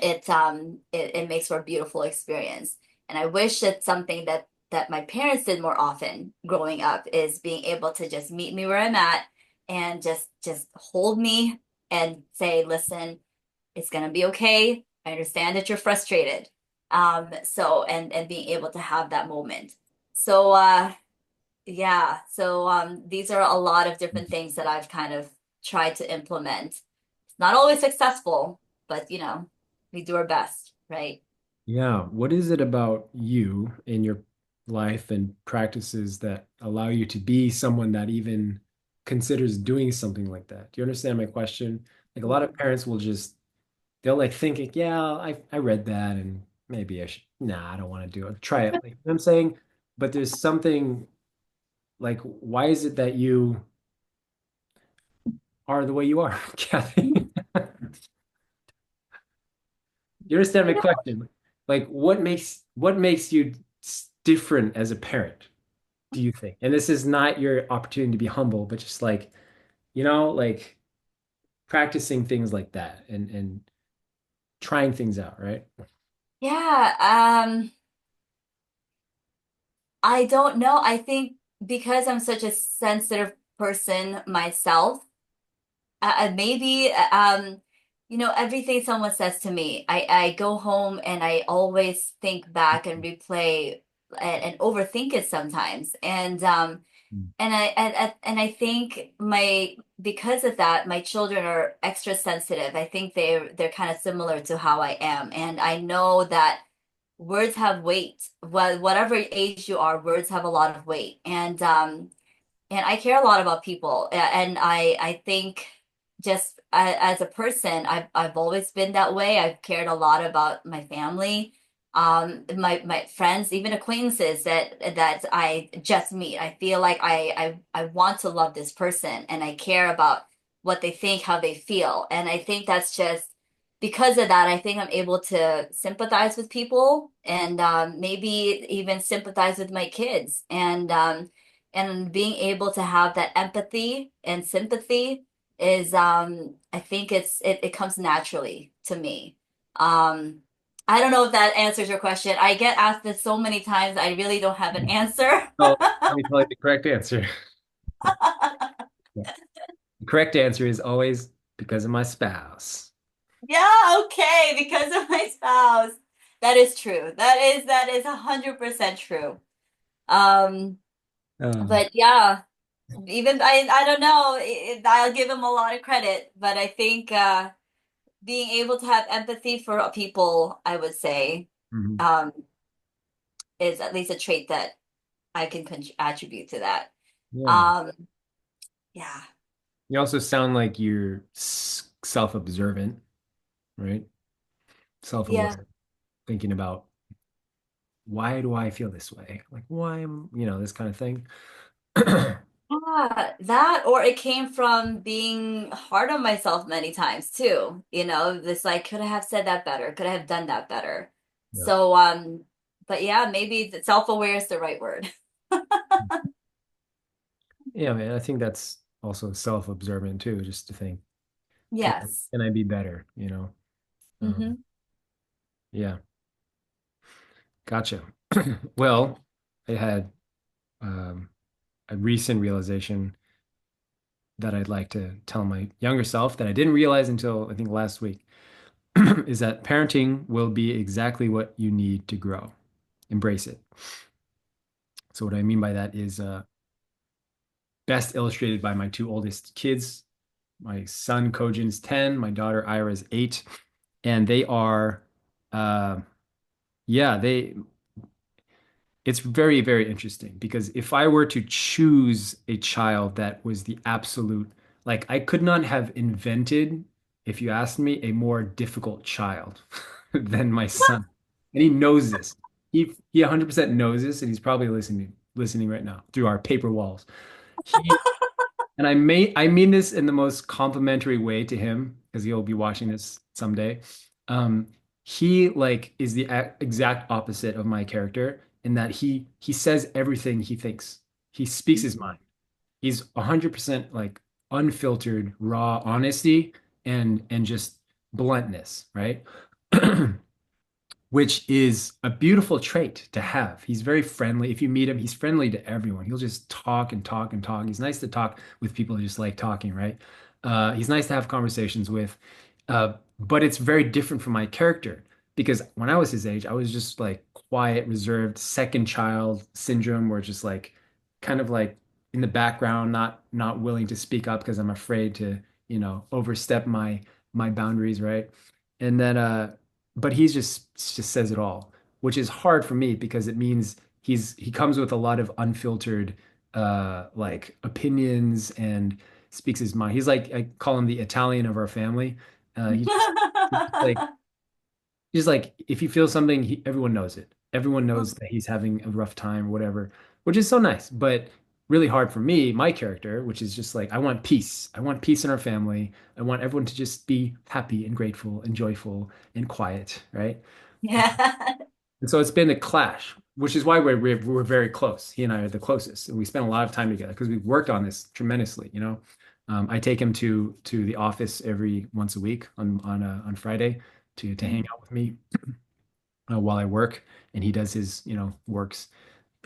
it makes for a beautiful experience. And I wish that something that my parents did more often growing up is being able to just meet me where I'm at and just hold me and say, listen, it's gonna be okay. I understand that you're frustrated. So and being able to have that moment. So yeah, so these are a lot of different mm. things that I've kind of tried to implement. It's not always successful, but we do our best, right? Yeah. What is it about you in your life and practices that allow you to be someone that even considers doing something like that? Do you understand my question? Like a lot of parents will just they'll like think, yeah, I read that and maybe I should nah, I don't want to do it. Try it. Like you know what I'm saying? But there's something like why is it that you are the way you are, Kathy? You understand my question? Like, what makes you different as a parent, do you think? And this is not your opportunity to be humble, but just like, like practicing things like that and trying things out, right? Yeah, I don't know. I think because I'm such a sensitive person myself, maybe everything someone says to me, I go home and I always think back and replay and overthink it sometimes. Mm. And I think my because of that, my children are extra sensitive. I think they're kind of similar to how I am, and I know that words have weight. Well, whatever age you are, words have a lot of weight, and I care a lot about people. And I think just as a person, I've always been that way. I've cared a lot about my family, my friends, even acquaintances that I just meet. I feel like I want to love this person, and I care about what they think, how they feel. And I think that's just because of that, I think I'm able to sympathize with people, and maybe even sympathize with my kids. And being able to have that empathy and sympathy is I think it comes naturally to me. um I don't know if that answers your question. I get asked this so many times, I really don't have an answer. Well, let me tell you the correct answer. Yeah. The correct answer is always because of my spouse. Yeah, okay, because of my spouse. That is true. That is 100% true. um Um, but yeah, even I don't know, I'll give him a lot of credit, but I think being able to have empathy for people, I would say, mhm. um, is at least a trait that I can attribute to that. Yeah. Um, yeah. You also sound like you're self-observant, right? Yeah. Self-aware, thinking about why do I feel this way? Like why am, this kind of thing. Yeah, that or it came from being hard on myself many times too. This like could I have said that better? Could I have done that better? Yeah. So but yeah, maybe self-aware is the right word. Yeah, man, I think that's also self-observant too, just to think, can Yes. can I be better, Um, Hmm. yeah, gotcha. Well, I had um, a recent realization that I'd like to tell my younger self that I didn't realize until I think last week is that parenting will be exactly what you need to grow. Embrace it. So what I mean by that is best illustrated by my two oldest kids. My son Kojin's 10, my daughter Ira's 8, and they are uh yeah, they it's very, very interesting because if I were to choose a child that was the absolute, like I could not have invented, if you asked me, a more difficult child than my son. And he knows this. He 100% knows this, and he's probably listening right now through our paper walls. He and I mean this in the most complimentary way to him because he'll be watching this someday. Um, he like is the exact opposite of my character in that he says everything he thinks. He speaks his mind. He's 100% like unfiltered, raw honesty and just bluntness, right? Which is a beautiful trait to have. He's very friendly. If you meet him, he's friendly to everyone. He'll just talk and talk and talk. He's nice to talk with people who just like talking, right? He's nice to have conversations with. But it's very different from my character because when I was his age, I was just like quiet, reserved, second child syndrome, where just like kind of like in the background, not willing to speak up because I'm afraid to, overstep my boundaries, right? And then but he's just says it all, which is hard for me because it means he comes with a lot of unfiltered like opinions and speaks his mind. He's like I call him the Italian of our family. He's just like if you feel something, everyone knows it. Everyone knows that he's having a rough time or whatever, which is so nice, but really hard for me, my character, which is just like I want peace. I want peace in our family. I want everyone to just be happy and grateful and joyful and quiet, right? Yeah. And so it's been a clash, which is why we're very close. He and I are the closest, and we spend a lot of time together because we've worked on this tremendously. I take him to the office every once a week on Friday to hang out with me while I work, and he does his works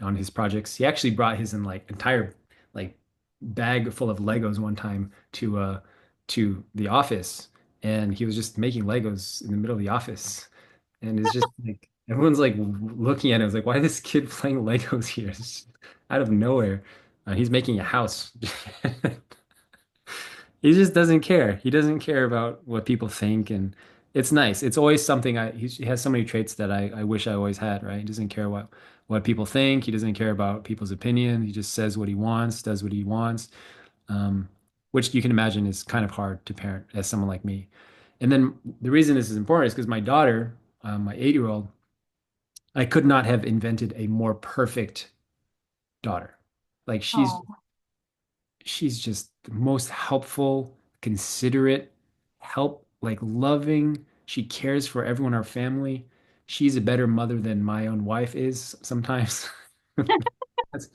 on his projects. He actually brought his like entire like bag full of Legos one time to the office, and he was just making Legos in the middle of the office. And it's just like everyone's like looking at him. It's like, why is this kid playing Legos here? It's just out of nowhere. He's making a house. He just doesn't care. He doesn't care about what people think, and it's nice. It's always something he has so many traits that I wish I always had, right? He doesn't care what people think. He doesn't care about people's opinion. He just says what he wants, does what he wants, um, which you can imagine is kind of hard to parent as someone like me. And then the reason this is important is because my daughter, my 8-year-old, I could not have invented a more perfect daughter. Like Oh, she's just the most helpful, considerate, like loving. She cares for everyone in our family. She's a better mother than my own wife is sometimes. That's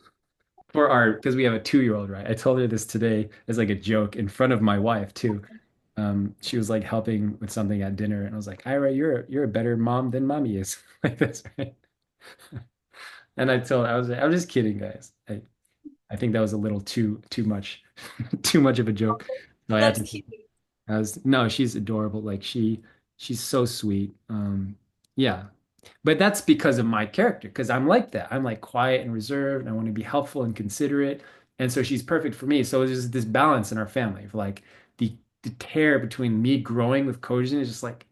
for our because we have a 2-year-old, right? I told her this today as like a joke in front of my wife too. She was like helping with something at dinner, and I was like, "Ira, you're a better mom than mommy is." Like this, right? And I was like, I'm just kidding, guys. I think that was a little too much, too much of a joke. So I had that's to. cute. No, she's adorable. Like she's so sweet. Yeah, but that's because of my character. Because I'm like that. I'm like quiet and reserved. And I want to be helpful and considerate. And so she's perfect for me. So there's this balance in our family of like the tear between me growing with Kojin is just like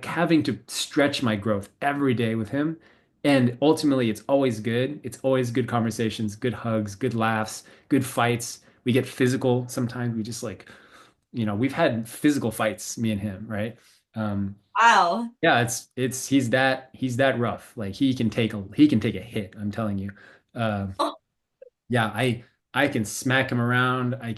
having to stretch my growth every day with him. And ultimately, it's always good. It's always good conversations, good hugs, good laughs, good fights. We get physical sometimes. We just like we've had physical fights, me and him, right? Um, Wow. yeah, it's he's that rough. Like he can take a hit, I'm telling you. Uh, Oh, yeah, I can smack him around. I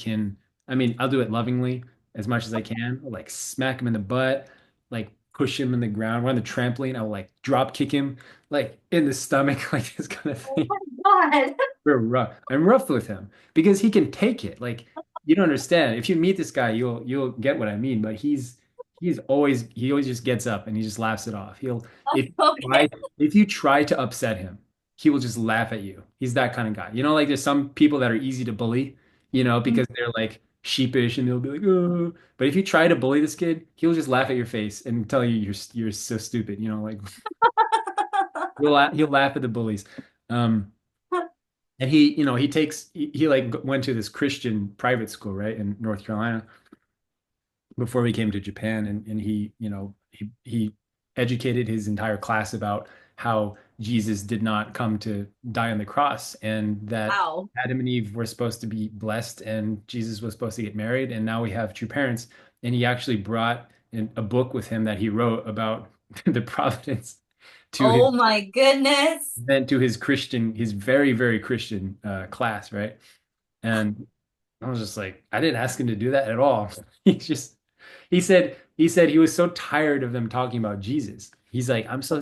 mean, I'll do it lovingly as much as I can. I'll, like smack him in the butt, like push him in the ground. We're on the trampoline. I'll like drop kick him like in the stomach, like this kind of oh thing. my God. We're rough. I'm rough with him because he can take it. Like you don't understand. If you meet this guy, you'll get what I mean. But he always just gets up and he just laughs it off. He'll if you Okay. try if you try to upset him, he will just laugh at you. He's that kind of guy. Like there's some people that are easy to bully, Mm. because they're like sheepish and they'll be like, oh. But if you try to bully this kid, he'll just laugh at your face and tell you you're so stupid. Like he'll laugh at the bullies. Um, and he like went to this Christian private school, right, in North Carolina before he came to Japan, and he educated his entire class about how Jesus did not come to die on the cross, and that Wow. Adam and Eve were supposed to be blessed, and Jesus was supposed to get married, and now we have true parents. And he actually brought in a book with him that he wrote about the providence to his Oh my goodness. meant to his very, very Christian class, right? And I was just like, I didn't ask him to do that at all. He said he was so tired of them talking about Jesus. He's like, I'm so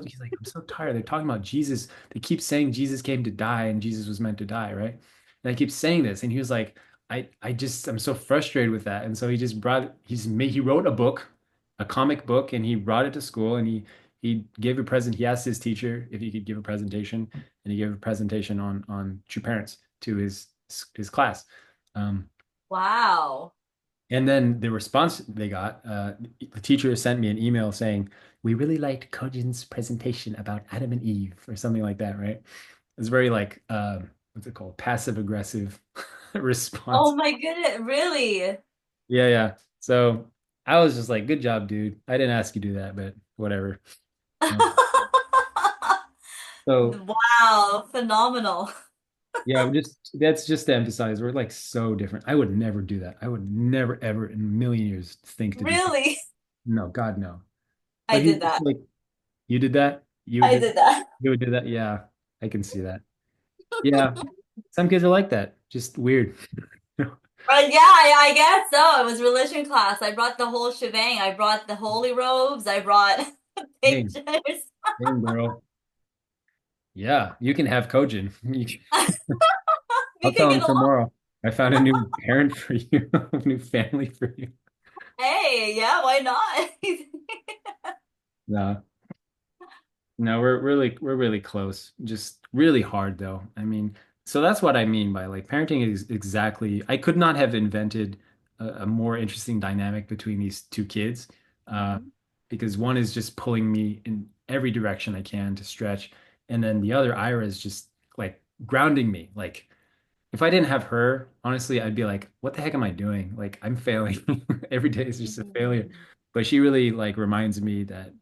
tired. They're talking about Jesus. They keep saying Jesus came to die and Jesus was meant to die, right? And I keep saying this. And he was like, I'm so frustrated with that. And so he wrote a book, a comic book, and he brought it to school and he gave a present. He asked his teacher if he could give a presentation, and he gave a presentation on true parents to his class. Um, Wow. and then the response they got, the teacher sent me an email saying, "We really liked Kojin's presentation about Adam and Eve," or something like that, right? It's very like, what's it called? Passive aggressive response. Oh my goodness. Really? Yeah, yeah. So I was just like, "Good job, dude. I didn't ask you to do that, but whatever." Um, so Wow. Phenomenal. yeah, that's just to emphasize we're like so different. I would never do that. I would never ever in a million years think to do that. Really? No, God, no. I But he did that. like you did that? I did that. You would do that? Yeah, I can see that. Yeah. Some kids are like that. Just weird. But yeah, I guess so. It was religion class. I brought the whole shebang. I brought the holy robes. I brought Dang, pictures. dang, bro. Yeah, you can have Kojin. I'll We could tell get him along. tomorrow. I found a new parent for you, a new family for you. Hey, yeah, why not? No, no, we're really close. Just really hard though. I mean, so that's what I mean by like parenting is exactly. I could not have invented a more interesting dynamic between these two kids, uh, Mhm. because one is just pulling me in every direction I can to stretch, and then the other, Ira, is just like grounding me. Like if I didn't have her, honestly, I'd be like, what the heck am I doing? Like I'm failing. Every day is just a failure. Mhm. But she really like reminds me that,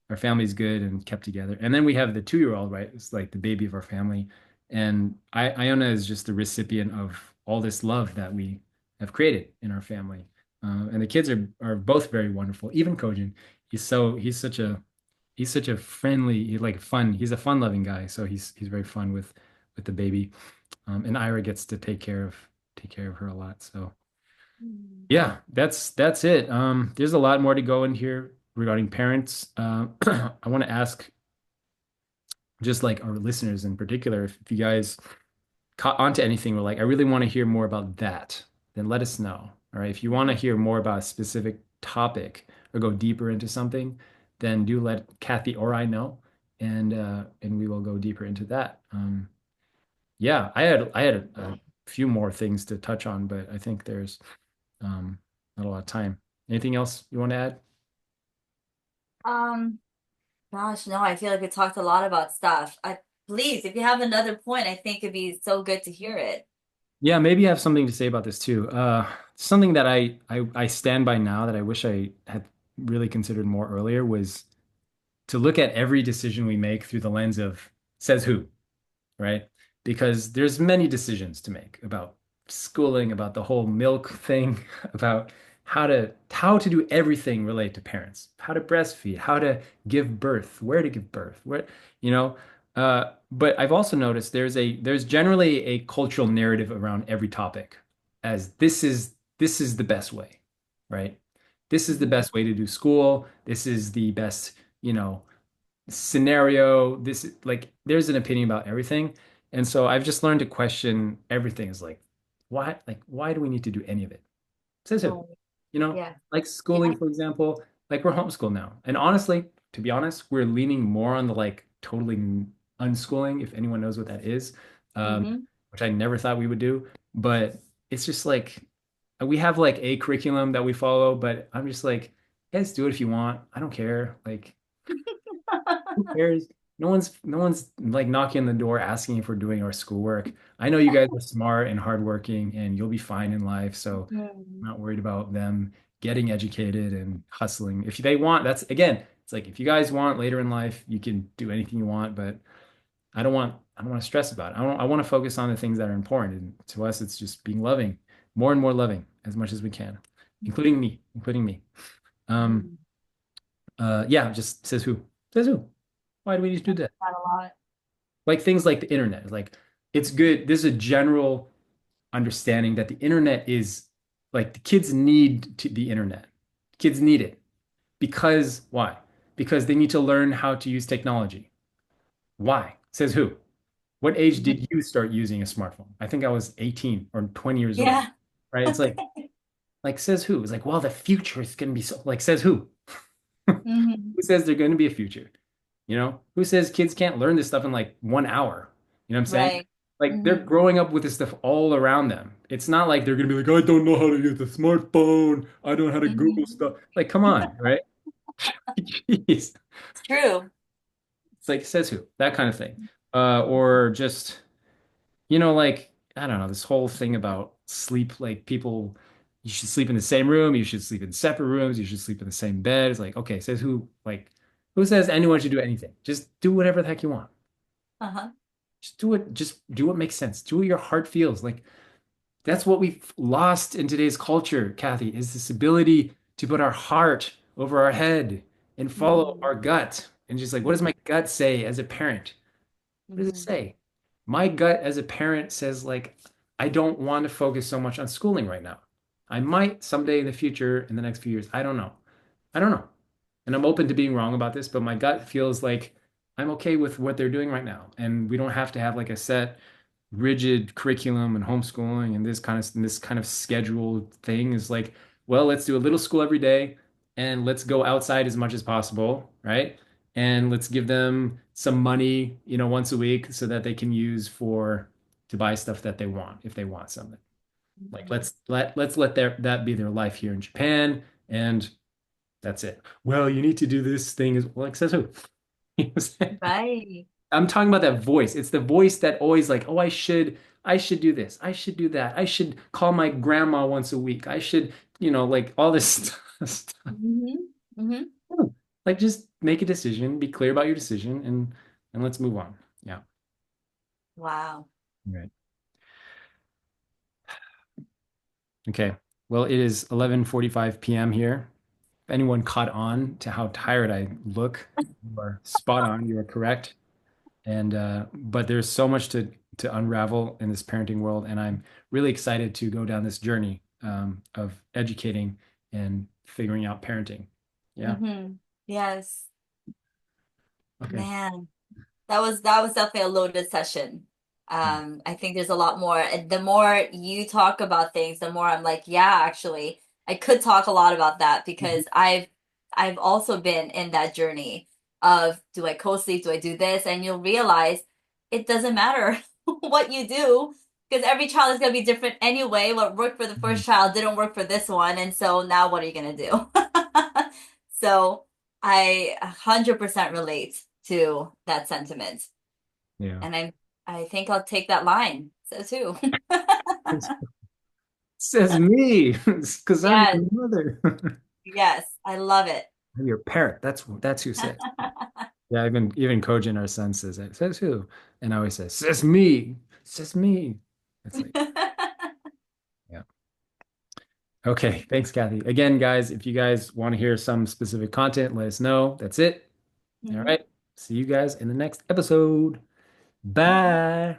our family's good and kept together. And then we have the 2-year-old, right? It's like the baby of our family. And Iona is just the recipient of all this love that we have created in our family. And the kids are both very wonderful. Even Kojin, he's such a friendly, he's a fun-loving guy. So he's very fun with the baby. And Ira gets to take care of her a lot. So Mhm. yeah, that's it. There's a lot more to go in here regarding parents. I want to ask just like our listeners in particular, if you guys caught onto anything or like, I really want to hear more about that, then let us know. All right. If you want to hear more about a specific topic or go deeper into something, then do let Kathy or I know, and we will go deeper into that. Yeah, I had a few more things to touch on, but I think there's um, not a lot of time. Anything else you want to add? Um, Gosh, no, I feel like we talked a lot about stuff. Please, if you have another point, I think it'd be so good to hear it. Yeah, maybe I have something to say about this too. Something that I stand by now that I wish I had really considered more earlier was to look at every decision we make through the lens of says who, right? Because there's many decisions to make about schooling, about the whole milk thing, about how to do everything related to parents, how to breastfeed, how to give birth, where to give birth, where, you know. But I've also noticed there's generally a cultural narrative around every topic as this is the best way, right? This is the Mhm. best way to do school. This is the best, you know, scenario. This like there's an opinion about everything. And so I've just learned to question everything is why do we need to do any of it? Says who? Oh, You know, yeah. like Yeah. schooling, for example, like we're homeschooled now. And honestly, to be honest, we're leaning more on the like totally unschooling, if anyone knows what that is, um, Hmm. which I never thought we would do. But it's just like we have like a curriculum that we follow, but I'm just like, guys, do it if you want. I don't care. Like, who cares? No one's like knocking on the door asking if we're doing our schoolwork. I know you guys are smart and hardworking and you'll be fine in life, so Mhm. I'm not worried about them getting educated and hustling. If they want, that's again, it's like if you guys want later in life, you can do anything you want, but I don't want to stress about it. I want to focus on the things that are important. And to us, it's just being loving, more and more loving as much as we can, including me. Um, Mhm. yeah, just says who? Says who? Why do we need to do that? Not a lot. Like things like the internet. Like it's good. There's a general understanding that the internet is like the kids need the internet. Kids need it because why? Because they need to learn how to use technology. Why? Says who? What age Mhm. did you start using a smartphone? I think I was 18 or 20 years old. Yeah. Right? It's like says who? It's like, well, the future is going to be so like says who? Hmm. Who says there's going to be a future? Who says kids can't learn this stuff in like 1 hour? You know what I'm saying? Right. Like they're Hmm. growing up with this stuff all around them. It's not like they're gonna be like, I don't know how to use a smartphone. I don't know how to Google Hmm. stuff. Like, come on, right? Jeez. It's true. It's like says who? That kind of thing. Or just, like, I don't know, this whole thing about sleep, like people, you should sleep in the same room, you should sleep in separate rooms, you should sleep in the same bed. It's like, okay, says who? Like, who says anyone should do anything? Just do whatever the heck you want. Uh-huh. Just do it. Just do what makes sense. Do what your heart feels. Like that's what we've lost in today's culture, Kathy, is this ability to put our heart over our head and follow Hmm. our gut. And just like, what does Hmm. my gut say as a parent? What does it Hmm. say? My gut as a parent says, like, I don't want to focus so much on schooling right now. I might someday in the future, in the next few years. I don't know. I don't know. And I'm open to being wrong about this, but my gut feels like I'm okay with what they're doing right now. And we don't have to have like a set rigid curriculum and homeschooling and this kind of scheduled thing is like, well, let's do a little school every day and let's go outside as much as possible, right? And let's give them some money, once a week so that they can use to buy stuff that they want if they want something. Like Mhm. let's let that be their life here in Japan, and that's it. Well, you need to do this thing as well. Like says who? You know what I'm saying? Right. I'm talking about that voice. It's the voice that always like, oh, I should do this. I should do that. I should call my grandma once a week. I should, like all this stuff. Hmm. Hmm. Like just make a decision, be clear about your decision, and let's move on. Yeah. Wow. Right. Okay. Well, it is 11:45 p.m. here. If anyone caught on to how tired I look, you are spot on. You are correct. And but there's so much to unravel in this parenting world, and I'm really excited to go down this journey of educating and figuring out parenting. Yeah. Hmm. Yes. Okay. Man. That was definitely a loaded session. I think there's a lot more. And the more you talk about things, the more I'm like, yeah, actually, I could talk a lot about that Mhm. because I've also been in that journey of do I co-sleep, do I do this? And you'll realize it doesn't matter what you do because every child is gonna be different anyway. What worked for the Mhm. first child didn't work for this one, and so now what are you gonna do? So I 100% relate to that sentiment. Yeah. And I think I'll take that line. So too. It says me, because I'm Yes, your mother. yes, I love it. I'm your parent. That's who says. Yeah, even Kojin, our son, says it. Says who? And I always say, says me. Says me. It's like, yeah. Okay, thanks, Kathy. Again, guys, if you guys want to hear some specific content, let us know. That's it. All Mhm. right. See you guys in the next episode. Bye.